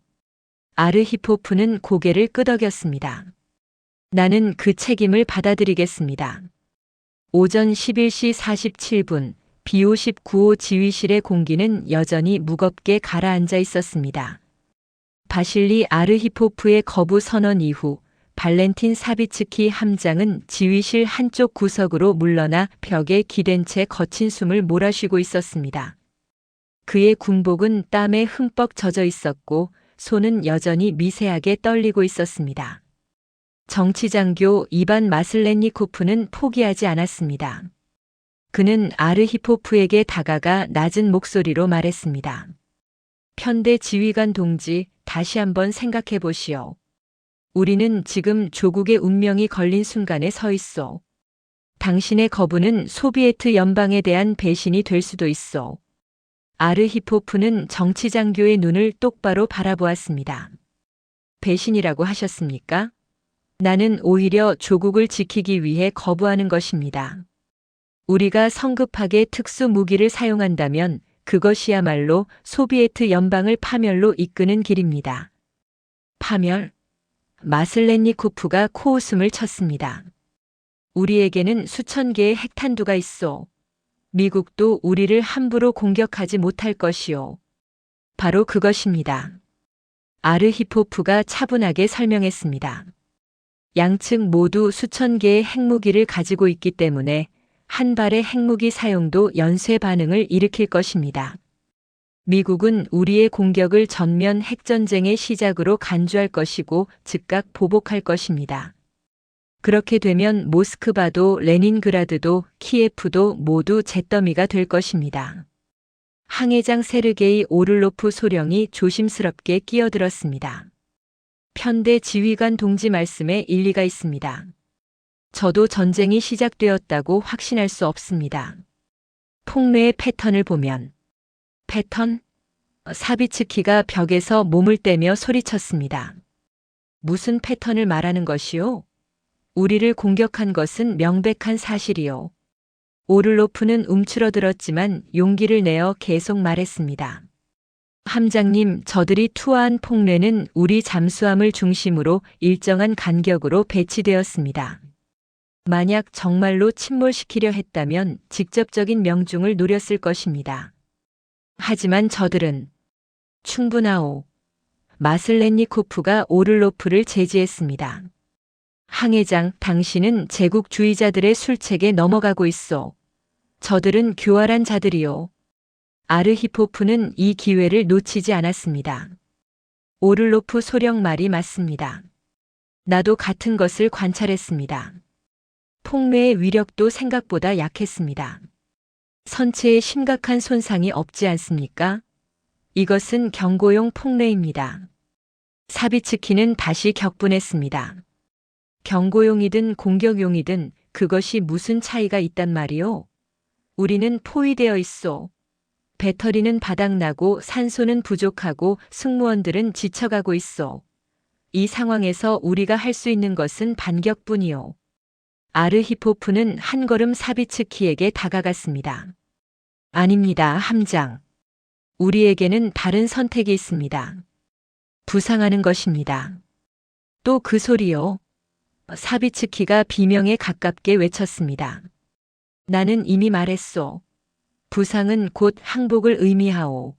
아르히포프는 고개를 끄덕였습니다. 나는 그 책임을 받아들이겠습니다. 오전 11시 47분, B-59호 지휘실의 공기는 여전히 무겁게 가라앉아 있었습니다. 바실리 아르히포프의 거부 선언 이후 발렌틴 사비츠키 함장은 지휘실 한쪽 구석으로 물러나 벽에 기댄 채 거친 숨을 몰아쉬고 있었습니다. 그의 군복은 땀에 흠뻑 젖어 있었고 손은 여전히 미세하게 떨리고 있었습니다. 정치장교 이반 마슬렌니코프는 포기하지 않았습니다. 그는 아르히포프에게 다가가 낮은 목소리로 말했습니다. 편대 지휘관 동지, 다시 한번 생각해 보시오. 우리는 지금 조국의 운명이 걸린 순간에 서 있소. 당신의 거부는 소비에트 연방에 대한 배신이 될 수도 있소. 아르히포프는 정치장교의 눈을 똑바로 바라보았습니다. 배신이라고 하셨습니까? 나는 오히려 조국을 지키기 위해 거부하는 것입니다. 우리가 성급하게 특수 무기를 사용한다면 그것이야말로 소비에트 연방을 파멸로 이끄는 길입니다. 파멸? 마슬렌니코프가 코웃음을 쳤습니다. 우리에게는 수천 개의 핵탄두가 있소. 미국도 우리를 함부로 공격하지 못할 것이요. 바로 그것입니다. 아르히포프가 차분하게 설명했습니다. 양측 모두 수천 개의 핵무기를 가지고 있기 때문에 한 발의 핵무기 사용도 연쇄 반응을 일으킬 것입니다. 미국은 우리의 공격을 전면 핵전쟁의 시작으로 간주할 것이고 즉각 보복할 것입니다. 그렇게 되면 모스크바도 레닌그라드도 키예프도 모두 잿더미가 될 것입니다. 항해장 세르게이 오를로프 소령이 조심스럽게 끼어들었습니다. 편대 지휘관 동지 말씀에 일리가 있습니다. 저도 전쟁이 시작되었다고 확신할 수 없습니다. 폭뇌의 패턴을 보면. 패턴? 사비츠키가 벽에서 몸을 떼며 소리쳤습니다. 무슨 패턴을 말하는 것이요? 우리를 공격한 것은 명백한 사실이요. 오를로프는 움츠러들었지만 용기를 내어 계속 말했습니다. 함장님, 저들이 투하한 폭뇌는 우리 잠수함을 중심으로 일정한 간격으로 배치되었습니다. 만약 정말로 침몰시키려 했다면 직접적인 명중을 노렸을 것입니다. 하지만 저들은 충분하오. 마슬렌니코프가 오를로프를 제지했습니다. 항해장, 당신은 제국주의자들의 술책에 넘어가고 있소. 저들은 교활한 자들이요. 아르히포프는 이 기회를 놓치지 않았습니다. 오를로프 소령 말이 맞습니다. 나도 같은 것을 관찰했습니다. 폭뇌의 위력도 생각보다 약했습니다. 선체에 심각한 손상이 없지 않습니까? 이것은 경고용 폭뇌입니다. 사비츠키는 다시 격분했습니다. 경고용이든 공격용이든 그것이 무슨 차이가 있단 말이오? 우리는 포위되어 있소. 배터리는 바닥나고 산소는 부족하고 승무원들은 지쳐가고 있소. 이 상황에서 우리가 할 수 있는 것은 반격뿐이오. 아르히포프는 한 걸음 사비츠키에게 다가갔습니다. 아닙니다, 함장. 우리에게는 다른 선택이 있습니다. 부상하는 것입니다. 또 그 소리요. 사비츠키가 비명에 가깝게 외쳤습니다. 나는 이미 말했소. 부상은 곧 항복을 의미하오.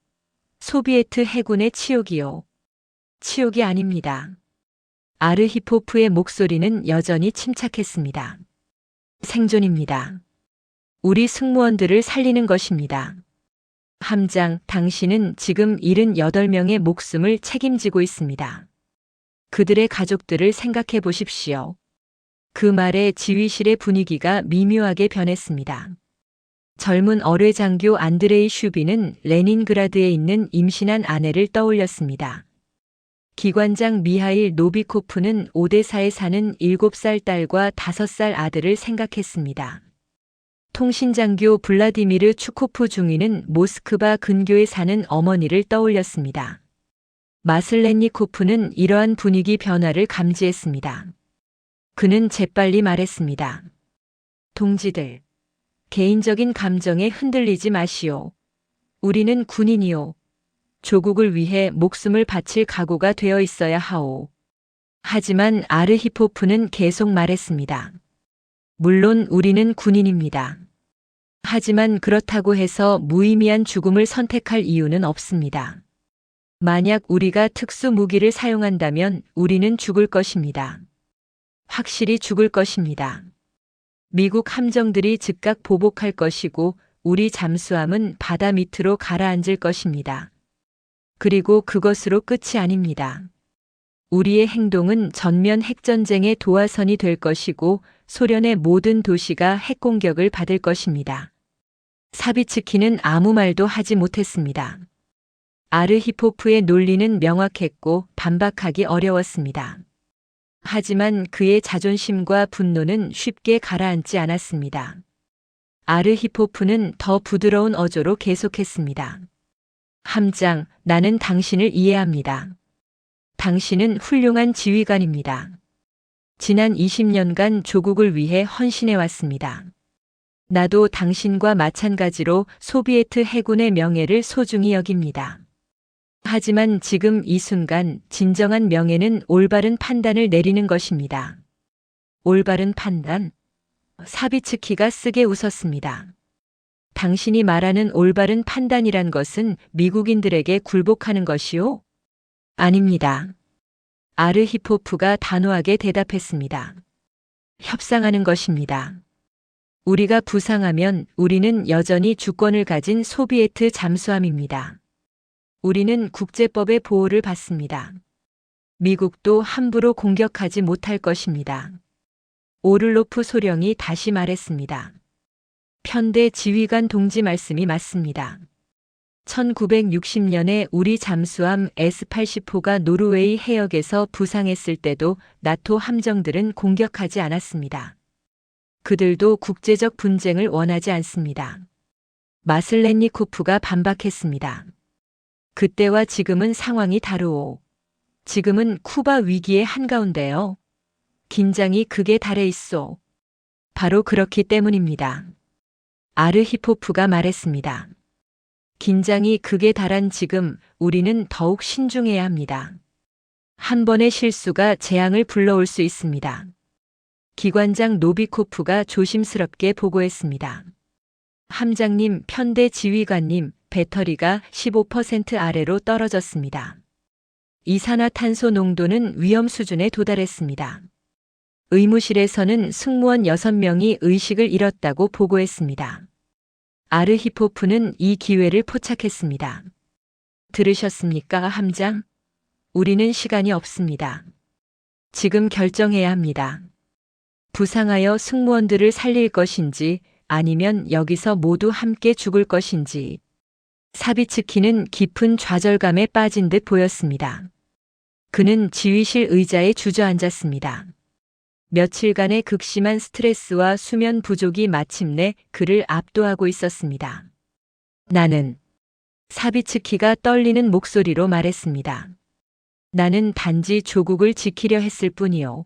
소비에트 해군의 치욕이요. 치욕이 아닙니다. 아르히포프의 목소리는 여전히 침착했습니다. 생존입니다. 우리 승무원들을 살리는 것입니다. 함장, 당신은 지금 78명의 목숨을 책임지고 있습니다. 그들의 가족들을 생각해 보십시오. 그 말에 지휘실의 분위기가 미묘하게 변했습니다. 젊은 어뢰장교 안드레이 슈비는 레닌그라드에 있는 임신한 아내를 떠올렸습니다. 기관장 미하일 노비코프는 오데사에 사는 7살 딸과 5살 아들을 생각했습니다. 통신장교 블라디미르 추코프 중위는 모스크바 근교에 사는 어머니를 떠올렸습니다. 마슬렌니코프는 이러한 분위기 변화를 감지했습니다. 그는 재빨리 말했습니다. 동지들, 개인적인 감정에 흔들리지 마시오. 우리는 군인이요. 조국을 위해 목숨을 바칠 각오가 되어 있어야 하오. 하지만 아르히포프는 계속 말했습니다. 물론 우리는 군인입니다. 하지만 그렇다고 해서 무의미한 죽음을 선택할 이유는 없습니다. 만약 우리가 특수 무기를 사용한다면 우리는 죽을 것입니다. 확실히 죽을 것입니다. 미국 함정들이 즉각 보복할 것이고 우리 잠수함은 바다 밑으로 가라앉을 것입니다. 그리고 그것으로 끝이 아닙니다. 우리의 행동은 전면 핵전쟁의 도화선이 될 것이고 소련의 모든 도시가 핵공격을 받을 것입니다. 사비츠키는 아무 말도 하지 못했습니다. 아르히포프의 논리는 명확했고 반박하기 어려웠습니다. 하지만 그의 자존심과 분노는 쉽게 가라앉지 않았습니다. 아르히포프는 더 부드러운 어조로 계속했습니다. 함장, 나는 당신을 이해합니다. 당신은 훌륭한 지휘관입니다. 지난 20년간 조국을 위해 헌신해 왔습니다. 나도 당신과 마찬가지로 소비에트 해군의 명예를 소중히 여깁니다. 하지만 지금 이 순간 진정한 명예는 올바른 판단을 내리는 것입니다. 올바른 판단? 사비츠키가 쓰게 웃었습니다. 당신이 말하는 올바른 판단이란 것은 미국인들에게 굴복하는 것이요? 아닙니다. 아르히포프가 단호하게 대답했습니다. 협상하는 것입니다. 우리가 부상하면 우리는 여전히 주권을 가진 소비에트 잠수함입니다. 우리는 국제법의 보호를 받습니다. 미국도 함부로 공격하지 못할 것입니다. 오를로프 소령이 다시 말했습니다. 편대 지휘관 동지 말씀이 맞습니다. 1960년에 우리 잠수함 S-80호가 노르웨이 해역에서 부상했을 때도 나토 함정들은 공격하지 않았습니다. 그들도 국제적 분쟁을 원하지 않습니다. 마슬렌니코프가 반박했습니다. 그때와 지금은 상황이 다르오. 지금은 쿠바 위기의 한가운데요. 긴장이 극에 달해 있소. 바로 그렇기 때문입니다. 아르히포프가 말했습니다. 긴장이 극에 달한 지금 우리는 더욱 신중해야 합니다. 한 번의 실수가 재앙을 불러올 수 있습니다. 기관장 노비코프가 조심스럽게 보고했습니다. 함장님, 편대 지휘관님, 배터리가 15% 아래로 떨어졌습니다. 이산화탄소 농도는 위험 수준에 도달했습니다. 의무실에서는 승무원 6명이 의식을 잃었다고 보고했습니다. 아르히포프는 이 기회를 포착했습니다. 들으셨습니까, 함장? 우리는 시간이 없습니다. 지금 결정해야 합니다. 부상하여 승무원들을 살릴 것인지 아니면 여기서 모두 함께 죽을 것인지. 사비츠키는 깊은 좌절감에 빠진 듯 보였습니다. 그는 지휘실 의자에 주저앉았습니다. 며칠간의 극심한 스트레스와 수면 부족이 마침내 그를 압도하고 있었습니다. 나는 사비츠키가 떨리는 목소리로 말했습니다. 나는 단지 조국을 지키려 했을 뿐이요.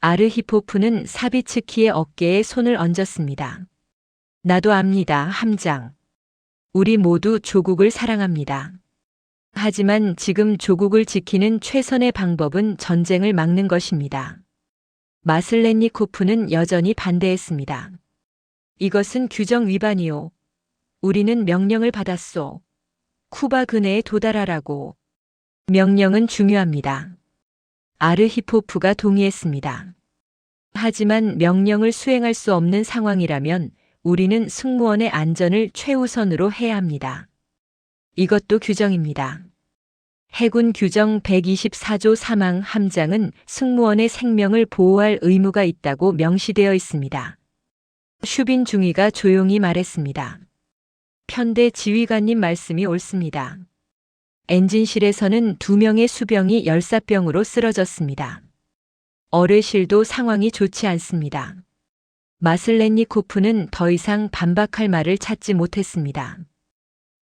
아르히포프는 사비츠키의 어깨에 손을 얹었습니다. 나도 압니다, 함장. 우리 모두 조국을 사랑합니다. 하지만 지금 조국을 지키는 최선의 방법은 전쟁을 막는 것입니다. 마슬렌니코프는 여전히 반대했습니다. 이것은 규정 위반이요. 우리는 명령을 받았소. 쿠바 근해에 도달하라고. 명령은 중요합니다. 아르히포프가 동의했습니다. 하지만 명령을 수행할 수 없는 상황이라면 우리는 승무원의 안전을 최우선으로 해야 합니다. 이것도 규정입니다. 해군 규정 124조 사망 함장은 승무원의 생명을 보호할 의무가 있다고 명시되어 있습니다. 슈빈 중위가 조용히 말했습니다. 편대 지휘관님 말씀이 옳습니다. 엔진실에서는 2명의 수병이 열사병으로 쓰러졌습니다. 어뢰실도 상황이 좋지 않습니다. 마슬렌니코프는 더 이상 반박할 말을 찾지 못했습니다.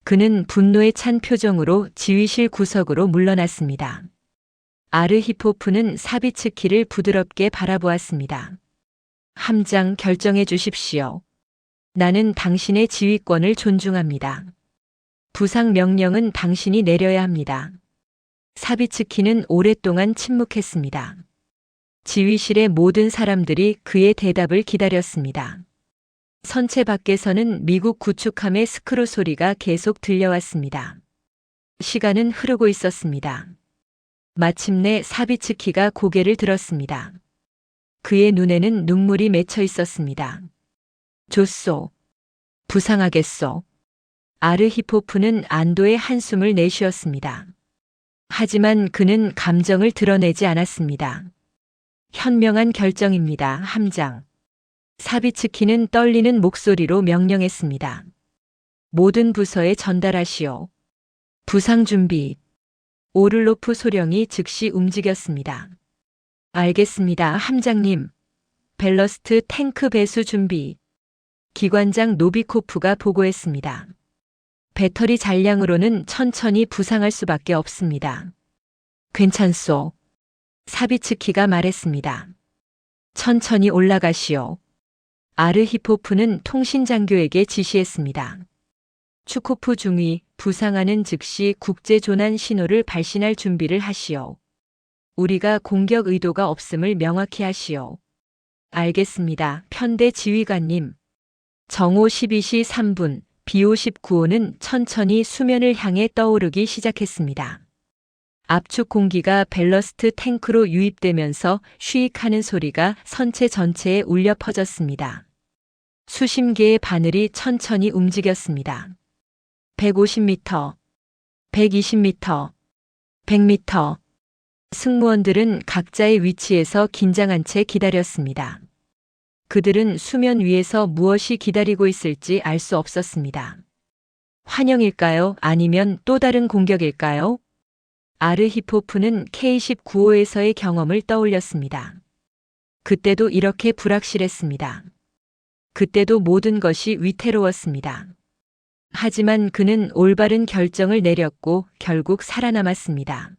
그는 분노에 찬 표정으로 지휘실 구석으로 물러났습니다. 아르히포프는 사비츠키를 부드럽게 바라보았습니다. 함장, 결정해 주십시오. 나는 당신의 지휘권을 존중합니다. 부상 명령은 당신이 내려야 합니다. 사비츠키는 오랫동안 침묵했습니다. 지휘실의 모든 사람들이 그의 대답을 기다렸습니다. 선체 밖에서는 미국 구축함의 스크루 소리가 계속 들려왔습니다. 시간은 흐르고 있었습니다. 마침내 사비츠키가 고개를 들었습니다. 그의 눈에는 눈물이 맺혀 있었습니다. 좋소. 부상하겠소. 아르히포프는 안도의 한숨을 내쉬었습니다. 하지만 그는 감정을 드러내지 않았습니다. 현명한 결정입니다, 함장. 사비츠키는 떨리는 목소리로 명령했습니다. 모든 부서에 전달하시오. 부상 준비. 오를로프 소령이 즉시 움직였습니다. 알겠습니다, 함장님. 벨러스트 탱크 배수 준비. 기관장 노비코프가 보고했습니다. 배터리 잔량으로는 천천히 부상할 수밖에 없습니다. 괜찮소. 사비츠키가 말했습니다. 천천히 올라가시오. 아르히포프는 통신장교에게 지시했습니다. 추코프 중위, 부상하는 즉시 국제조난 신호를 발신할 준비를 하시오. 우리가 공격 의도가 없음을 명확히 하시오. 알겠습니다, 편대 지휘관님. 정오 12시 3분, 비오 19호는 천천히 수면을 향해 떠오르기 시작했습니다. 압축 공기가 벨러스트 탱크로 유입되면서 쉬익하는 소리가 선체 전체에 울려 퍼졌습니다. 수십 개의 바늘이 천천히 움직였습니다. 150m, 120m, 100m. 승무원들은 각자의 위치에서 긴장한 채 기다렸습니다. 그들은 수면 위에서 무엇이 기다리고 있을지 알 수 없었습니다. 환영일까요? 아니면 또 다른 공격일까요? 아르히포프는 K-19호에서의 경험을 떠올렸습니다. 그때도 이렇게 불확실했습니다. 그때도 모든 것이 위태로웠습니다. 하지만 그는 올바른 결정을 내렸고 결국 살아남았습니다.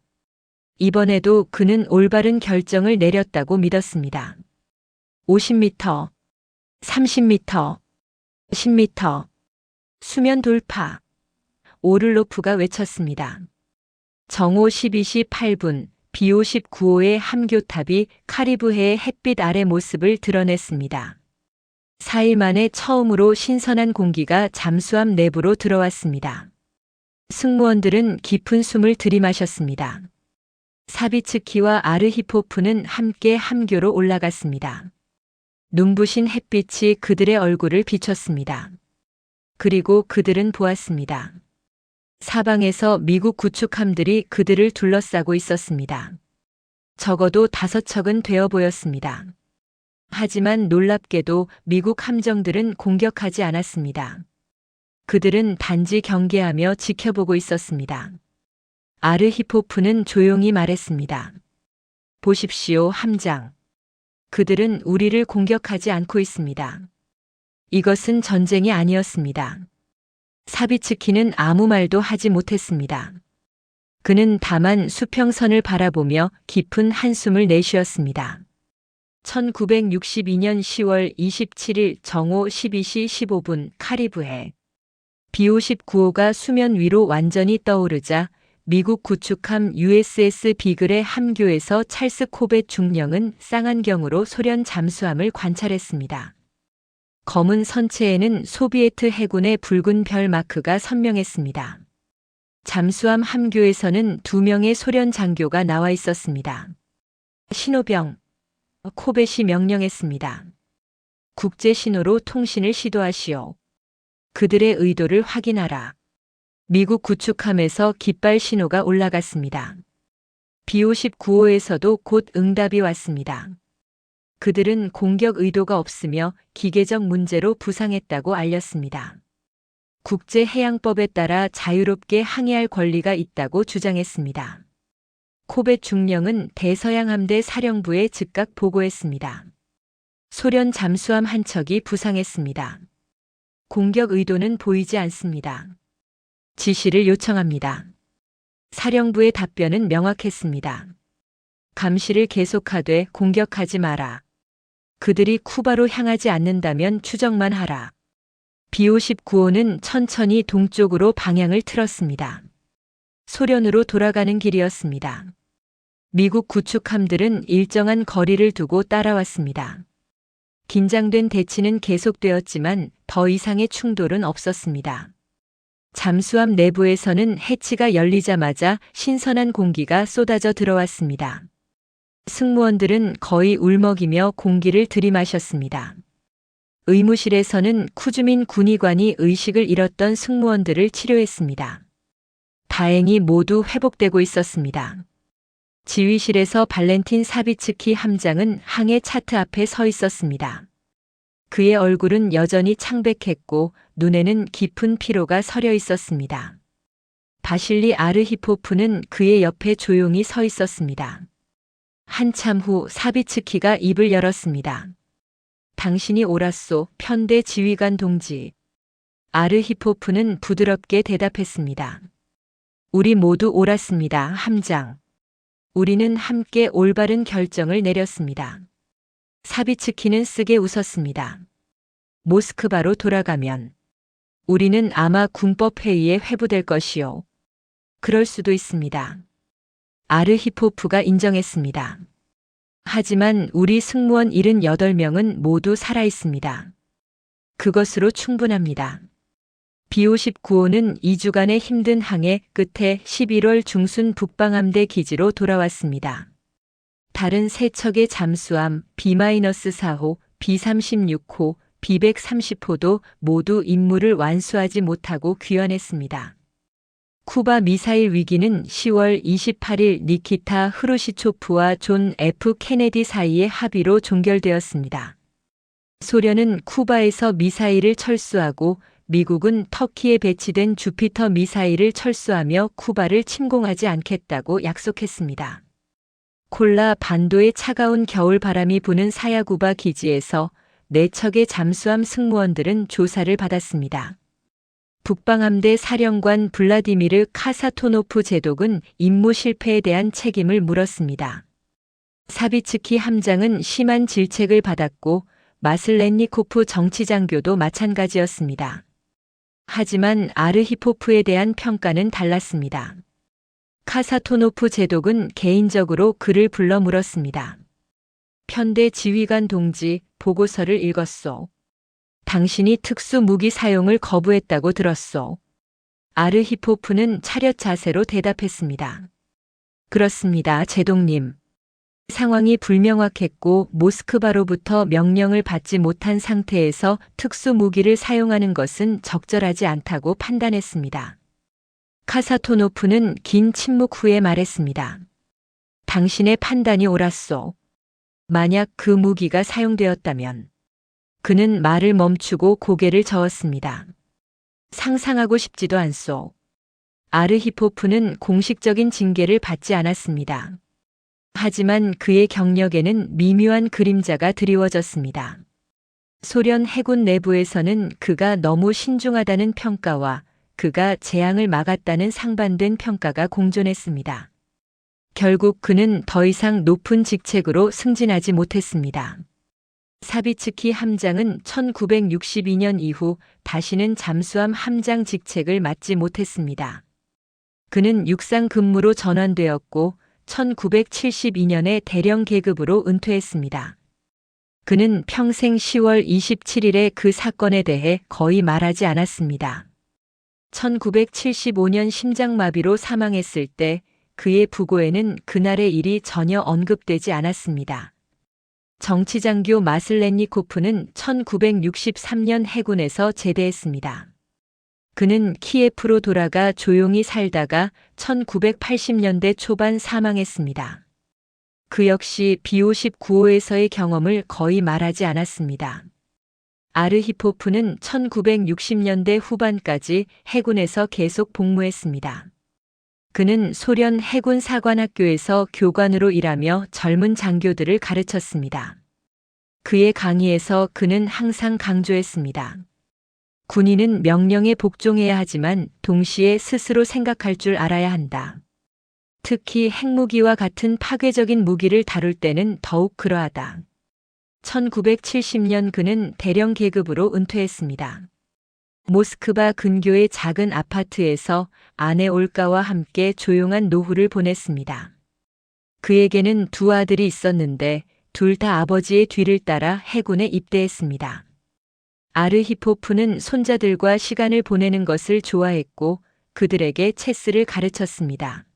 이번에도 그는 올바른 결정을 내렸다고 믿었습니다. 50m, 30m, 10m, 수면 돌파. 오를로프가 외쳤습니다. 정오 12시 8분, 비오 19호의 함교탑이 카리브해의 햇빛 아래 모습을 드러냈습니다. 4일 만에 처음으로 신선한 공기가 잠수함 내부로 들어왔습니다. 승무원들은 깊은 숨을 들이마셨습니다. 사비츠키와 아르히포프는 함께 함교로 올라갔습니다. 눈부신 햇빛이 그들의 얼굴을 비췄습니다. 그리고 그들은 보았습니다. 사방에서 미국 구축함들이 그들을 둘러싸고 있었습니다. 적어도 5척은 되어 보였습니다. 하지만 놀랍게도 미국 함정들은 공격하지 않았습니다. 그들은 단지 경계하며 지켜보고 있었습니다. 아르히포프는 조용히 말했습니다. 보십시오, 함장. 그들은 우리를 공격하지 않고 있습니다. 이것은 전쟁이 아니었습니다. 사비츠키는 아무 말도 하지 못했습니다. 그는 다만 수평선을 바라보며 깊은 한숨을 내쉬었습니다. 1962년 10월 27일 정오 12시 15분 카리브해. 비오 19호가 수면 위로 완전히 떠오르자 미국 구축함 USS 비글의 함교에서 찰스 코벳 중령은 쌍안경으로 소련 잠수함을 관찰했습니다. 검은 선체에는 소비에트 해군의 붉은 별 마크가 선명했습니다. 잠수함 함교에서는 2명의 소련 장교가 나와 있었습니다. 신호병. 코벳이 명령했습니다. 국제 신호로 통신을 시도하시오. 그들의 의도를 확인하라. 미국 구축함에서 깃발 신호가 올라갔습니다. 비오 19호에서도 곧 응답이 왔습니다. 그들은 공격 의도가 없으며 기계적 문제로 부상했다고 알렸습니다. 국제해양법에 따라 자유롭게 항해할 권리가 있다고 주장했습니다. 코벳 중령은 대서양 함대 사령부에 즉각 보고했습니다. 소련 잠수함 한 척이 부상했습니다. 공격 의도는 보이지 않습니다. 지시를 요청합니다. 사령부의 답변은 명확했습니다. 감시를 계속하되 공격하지 마라. 그들이 쿠바로 향하지 않는다면 추적만 하라. 비오 19호는 천천히 동쪽으로 방향을 틀었습니다. 소련으로 돌아가는 길이었습니다. 미국 구축함들은 일정한 거리를 두고 따라왔습니다. 긴장된 대치는 계속되었지만 더 이상의 충돌은 없었습니다. 잠수함 내부에서는 해치가 열리자마자 신선한 공기가 쏟아져 들어왔습니다. 승무원들은 거의 울먹이며 공기를 들이마셨습니다. 의무실에서는 쿠즈민 군의관이 의식을 잃었던 승무원들을 치료했습니다. 다행히 모두 회복되고 있었습니다. 지휘실에서 발렌틴 사비츠키 함장은 항해 차트 앞에 서 있었습니다. 그의 얼굴은 여전히 창백했고 눈에는 깊은 피로가 서려 있었습니다. 바실리 아르히포프는 그의 옆에 조용히 서 있었습니다. 한참 후 사비츠키가 입을 열었습니다. 당신이 옳았소, 편대 지휘관 동지. 아르히포프는 부드럽게 대답했습니다. 우리 모두 옳았습니다, 함장. 우리는 함께 올바른 결정을 내렸습니다. 사비츠키는 쓰게 웃었습니다. 모스크바로 돌아가면 우리는 아마 군법회의에 회부될 것이요. 그럴 수도 있습니다. 아르히포프가 인정했습니다. 하지만 우리 승무원 78명은 모두 살아있습니다. 그것으로 충분합니다. 비오 19호는 2주간의 힘든 항해 끝에 11월 중순 북방함대 기지로 돌아왔습니다. 다른 3척의 잠수함 B-4호, B-36호, B-130호도 모두 임무를 완수하지 못하고 귀환했습니다. 쿠바 미사일 위기는 10월 28일 니키타 흐루시초프와 존 F 케네디 사이의 합의로 종결되었습니다. 소련은 쿠바에서 미사일을 철수하고 미국은 터키에 배치된 주피터 미사일을 철수하며 쿠바를 침공하지 않겠다고 약속했습니다. 콜라 반도의 차가운 겨울 바람이 부는 사야구바 기지에서 4척의 잠수함 승무원들은 조사를 받았습니다. 북방함대 사령관 블라디미르 카사토노프 제독은 임무 실패에 대한 책임을 물었습니다. 사비츠키 함장은 심한 질책을 받았고 마슬렌니코프 정치장교도 마찬가지였습니다. 하지만 아르히포프에 대한 평가는 달랐습니다. 카사토노프 제독은 개인적으로 그를 불러 물었습니다. 편대 지휘관 동지, 보고서를 읽었소. 당신이 특수 무기 사용을 거부했다고 들었소. 아르히포프는 차렷 자세로 대답했습니다. 그렇습니다, 제독님. 상황이 불명확했고 모스크바로부터 명령을 받지 못한 상태에서 특수 무기를 사용하는 것은 적절하지 않다고 판단했습니다. 카사토노프는 긴 침묵 후에 말했습니다. 당신의 판단이 옳았소. 만약 그 무기가 사용되었다면. 그는 말을 멈추고 고개를 저었습니다. 상상하고 싶지도 않소. 아르히포프는 공식적인 징계를 받지 않았습니다. 하지만 그의 경력에는 미묘한 그림자가 드리워졌습니다. 소련 해군 내부에서는 그가 너무 신중하다는 평가와 그가 재앙을 막았다는 상반된 평가가 공존했습니다. 결국 그는 더 이상 높은 직책으로 승진하지 못했습니다. 사비츠키 함장은 1962년 이후 다시는 잠수함 함장 직책을 맡지 못했습니다. 그는 육상 근무로 전환되었고 1972년에 대령 계급으로 은퇴했습니다. 그는 평생 10월 27일에 그 사건에 대해 거의 말하지 않았습니다. 1975년 심장마비로 사망했을 때 그의 부고에는 그날의 일이 전혀 언급되지 않았습니다. 정치장교 마슬렌니코프는 1963년 해군에서 제대했습니다. 그는 키예프로 돌아가 조용히 살다가 1980년대 초반 사망했습니다. 그 역시 B-59호에서의 경험을 거의 말하지 않았습니다. 아르히포프는 1960년대 후반까지 해군에서 계속 복무했습니다. 그는 소련 해군 사관학교에서 교관으로 일하며 젊은 장교들을 가르쳤습니다. 그의 강의에서 그는 항상 강조했습니다. 군인은 명령에 복종해야 하지만 동시에 스스로 생각할 줄 알아야 한다. 특히 핵무기와 같은 파괴적인 무기를 다룰 때는 더욱 그러하다. 1970년 그는 대령 계급으로 은퇴했습니다. 모스크바 근교의 작은 아파트에서 아내 올가와 함께 조용한 노후를 보냈습니다. 그에게는 두 아들이 있었는데 둘 다 아버지의 뒤를 따라 해군에 입대했습니다. 아르히포프는 손자들과 시간을 보내는 것을 좋아했고 그들에게 체스를 가르쳤습니다.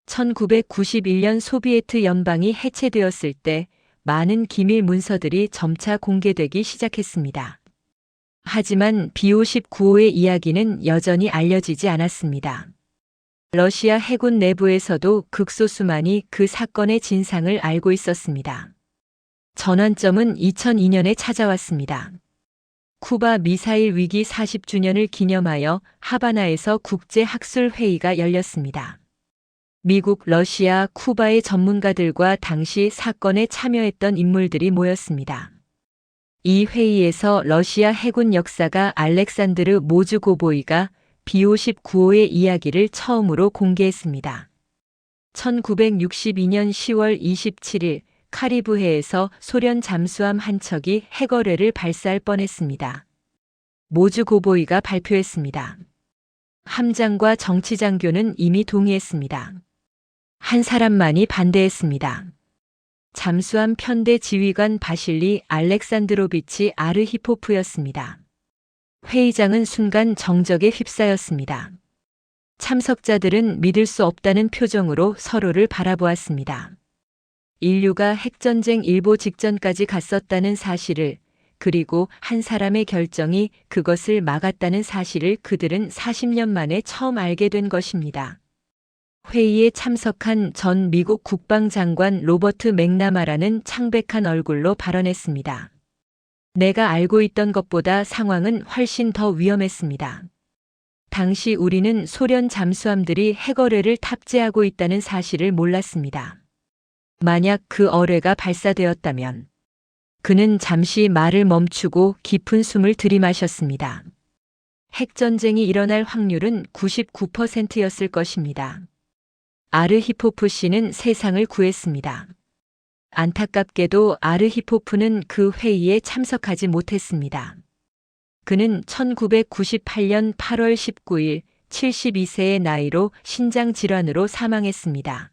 1991년 소비에트 연방이 해체되었을 때 많은 기밀 문서들이 점차 공개되기 시작했습니다. 하지만 B-59호의 이야기는 여전히 알려지지 않았습니다. 러시아 해군 내부에서도 극소수만이 그 사건의 진상을 알고 있었습니다. 전환점은 2002년에 찾아왔습니다. 쿠바 미사일 위기 40주년을 기념하여 하바나에서 국제학술회의가 열렸습니다. 미국, 러시아, 쿠바의 전문가들과 당시 사건에 참여했던 인물들이 모였습니다. 이 회의에서 러시아 해군 역사가 알렉산드르 모즈고보이가 B-59호의 이야기를 처음으로 공개했습니다. 1962년 10월 27일 카리브해에서 소련 잠수함 한 척이 핵어뢰를 발사할 뻔했습니다. 모즈고보이가 발표했습니다. 함장과 정치장교는 이미 동의했습니다. 한 사람만이 반대했습니다. 잠수함 편대 지휘관 바실리 알렉산드로비치 아르히포프였습니다. 회의장은 순간 정적에 휩싸였습니다. 참석자들은 믿을 수 없다는 표정으로 서로를 바라보았습니다. 인류가 핵전쟁 일보 직전까지 갔었다는 사실을, 그리고 한 사람의 결정이 그것을 막았다는 사실을 그들은 40년 만에 처음 알게 된 것입니다. 회의에 참석한 전 미국 국방장관 로버트 맥나마라는 창백한 얼굴로 발언했습니다. 내가 알고 있던 것보다 상황은 훨씬 더 위험했습니다. 당시 우리는 소련 잠수함들이 핵어뢰를 탑재하고 있다는 사실을 몰랐습니다. 만약 그 어뢰가 발사되었다면 그는 잠시 말을 멈추고 깊은 숨을 들이마셨습니다. 핵전쟁이 일어날 확률은 99%였을 것입니다. 아르히포프 씨는 세상을 구했습니다. 안타깝게도 아르히포프는 그 회의에 참석하지 못했습니다. 그는 1998년 8월 19일 72세의 나이로 신장 질환으로 사망했습니다.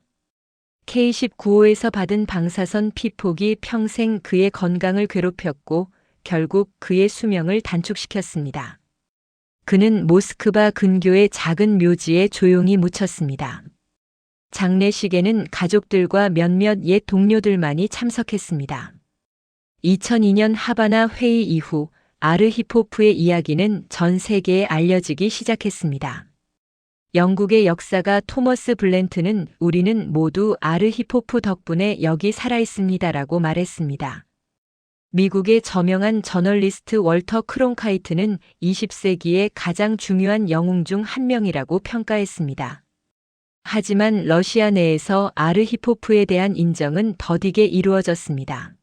K-19호에서 받은 방사선 피폭이 평생 그의 건강을 괴롭혔고 결국 그의 수명을 단축시켰습니다. 그는 모스크바 근교의 작은 묘지에 조용히 묻혔습니다. 장례식에는 가족들과 몇몇 옛 동료들만이 참석했습니다. 2002년 하바나 회의 이후 아르히포프의 이야기는 전 세계에 알려지기 시작했습니다. 영국의 역사가 토머스 블렌트는 우리는 모두 아르히포프 덕분에 여기 살아있습니다라고 말했습니다. 미국의 저명한 저널리스트 월터 크론카이트는 20세기의 가장 중요한 영웅 중 한 명이라고 평가했습니다. 하지만 러시아 내에서 아르히포프에 대한 인정은 더디게 이루어졌습니다.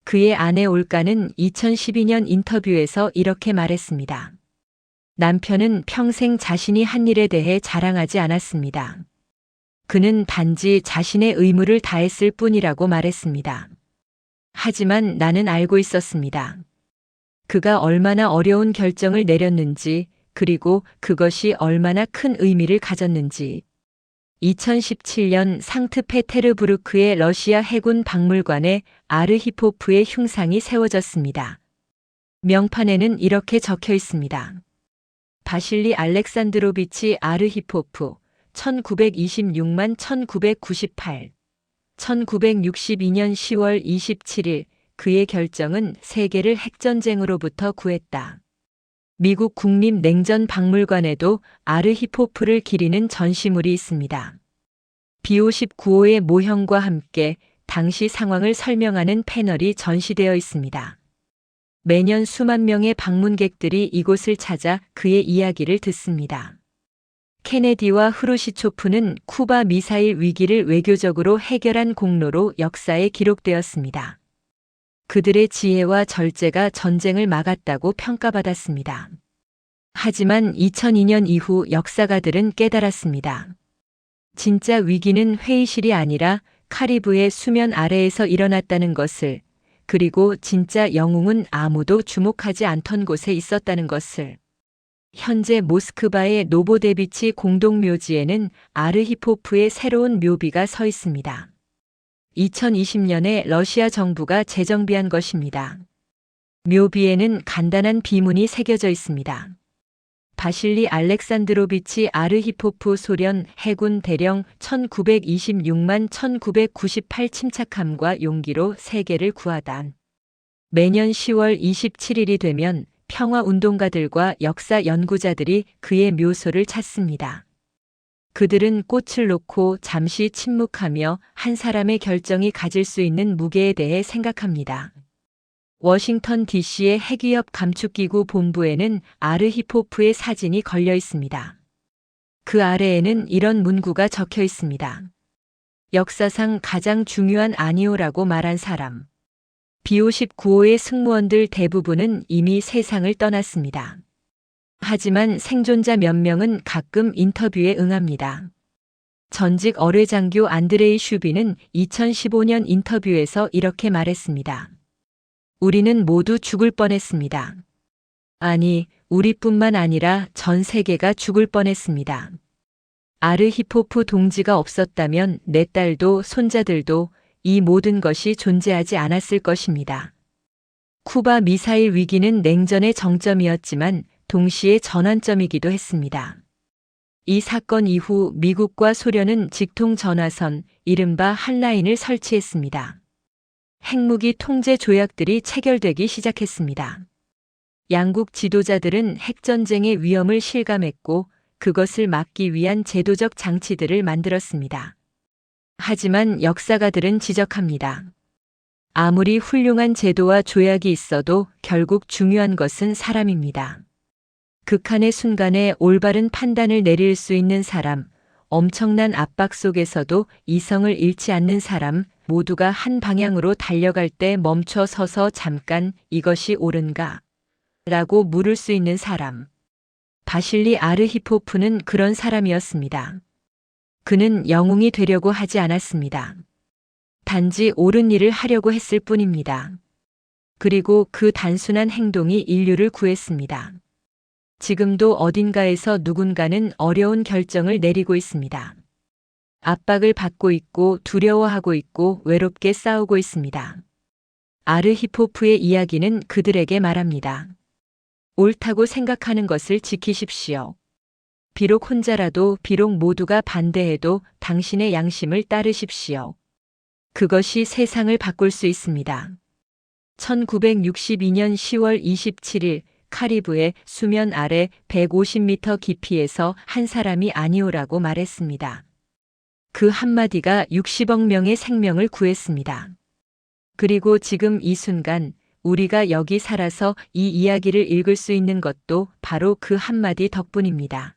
그의 아내 올가는 2012년 인터뷰에서 이렇게 말했습니다. 남편은 평생 자신이 한 일에 대해 자랑하지 않았습니다. 그는 단지 자신의 의무를 다했을 뿐이라고 말했습니다. 하지만 나는 알고 있었습니다. 그가 얼마나 어려운 결정을 내렸는지, 그리고 그것이 얼마나 큰 의미를 가졌는지. 2017년 상트페테르부르크의 러시아 해군 박물관에 아르히포프의 흉상이 세워졌습니다. 명판에는 이렇게 적혀 있습니다. 바실리 알렉산드로비치 아르히포프 1926만 1998 1962년 10월 27일 그의 결정은 세계를 핵전쟁으로부터 구했다. 미국 국립냉전박물관에도 아르히포프를 기리는 전시물이 있습니다. B-59호의 모형과 함께 당시 상황을 설명하는 패널이 전시되어 있습니다. 매년 수만 명의 방문객들이 이곳을 찾아 그의 이야기를 듣습니다. 케네디와 후르시초프는 쿠바 미사일 위기를 외교적으로 해결한 공로로 역사에 기록되었습니다. 그들의 지혜와 절제가 전쟁을 막았다고 평가받았습니다. 하지만 2002년 이후 역사가들은 깨달았습니다. 진짜 위기는 회의실이 아니라 카리브해 수면 아래에서 일어났다는 것을, 그리고 진짜 영웅은 아무도 주목하지 않던 곳에 있었다는 것을. 현재 모스크바의 노보데비치 공동묘지에는 아르히포프의 새로운 묘비가 서 있습니다. 2020년에 러시아 정부가 재정비한 것입니다. 묘비에는 간단한 비문이 새겨져 있습니다. 바실리 알렉산드로비치 아르히포프 소련 해군 대령 1926만 1998 침착함과 용기로 세계를 구하다. 매년 10월 27일이 되면 평화운동가들과 역사 연구자들이 그의 묘소를 찾습니다. 그들은 꽃을 놓고 잠시 침묵하며 한 사람의 결정이 가질 수 있는 무게에 대해 생각합니다. 워싱턴 DC의 핵위협 감축기구 본부에는 아르히포프의 사진이 걸려 있습니다. 그 아래에는 이런 문구가 적혀 있습니다. 역사상 가장 중요한 아니오라고 말한 사람. B-59호의 승무원들 대부분은 이미 세상을 떠났습니다. 하지만 생존자 몇 명은 가끔 인터뷰에 응합니다. 전직 어뢰장교 안드레이 슈비는 2015년 인터뷰에서 이렇게 말했습니다. 우리는 모두 죽을 뻔했습니다. 아니, 우리뿐만 아니라 전 세계가 죽을 뻔했습니다. 아르히포프 동지가 없었다면 내 딸도 손자들도 이 모든 것이 존재하지 않았을 것입니다. 쿠바 미사일 위기는 냉전의 정점이었지만 동시에 전환점이기도 했습니다. 이 사건 이후 미국과 소련은 직통 전화선, 이른바 한라인을 설치했습니다. 핵무기 통제 조약들이 체결되기 시작했습니다. 양국 지도자들은 핵전쟁의 위험을 실감했고 그것을 막기 위한 제도적 장치들을 만들었습니다. 하지만 역사가들은 지적합니다. 아무리 훌륭한 제도와 조약이 있어도 결국 중요한 것은 사람입니다. 극한의 순간에 올바른 판단을 내릴 수 있는 사람, 엄청난 압박 속에서도 이성을 잃지 않는 사람, 모두가 한 방향으로 달려갈 때 멈춰 서서 잠깐 이것이 옳은가? 라고 물을 수 있는 사람. 바실리 아르히포프는 그런 사람이었습니다. 그는 영웅이 되려고 하지 않았습니다. 단지 옳은 일을 하려고 했을 뿐입니다. 그리고 그 단순한 행동이 인류를 구했습니다. 지금도 어딘가에서 누군가는 어려운 결정을 내리고 있습니다. 압박을 받고 있고 두려워하고 있고 외롭게 싸우고 있습니다. 아르히포프의 이야기는 그들에게 말합니다. 옳다고 생각하는 것을 지키십시오. 비록 혼자라도, 비록 모두가 반대해도 당신의 양심을 따르십시오. 그것이 세상을 바꿀 수 있습니다. 1962년 10월 27일 카리브해 수면 아래 150m 깊이에서 한 사람이 아니오라고 말했습니다. 그 한마디가 60억 명의 생명을 구했습니다. 그리고 지금 이 순간 우리가 여기 살아서 이 이야기를 읽을 수 있는 것도 바로 그 한마디 덕분입니다.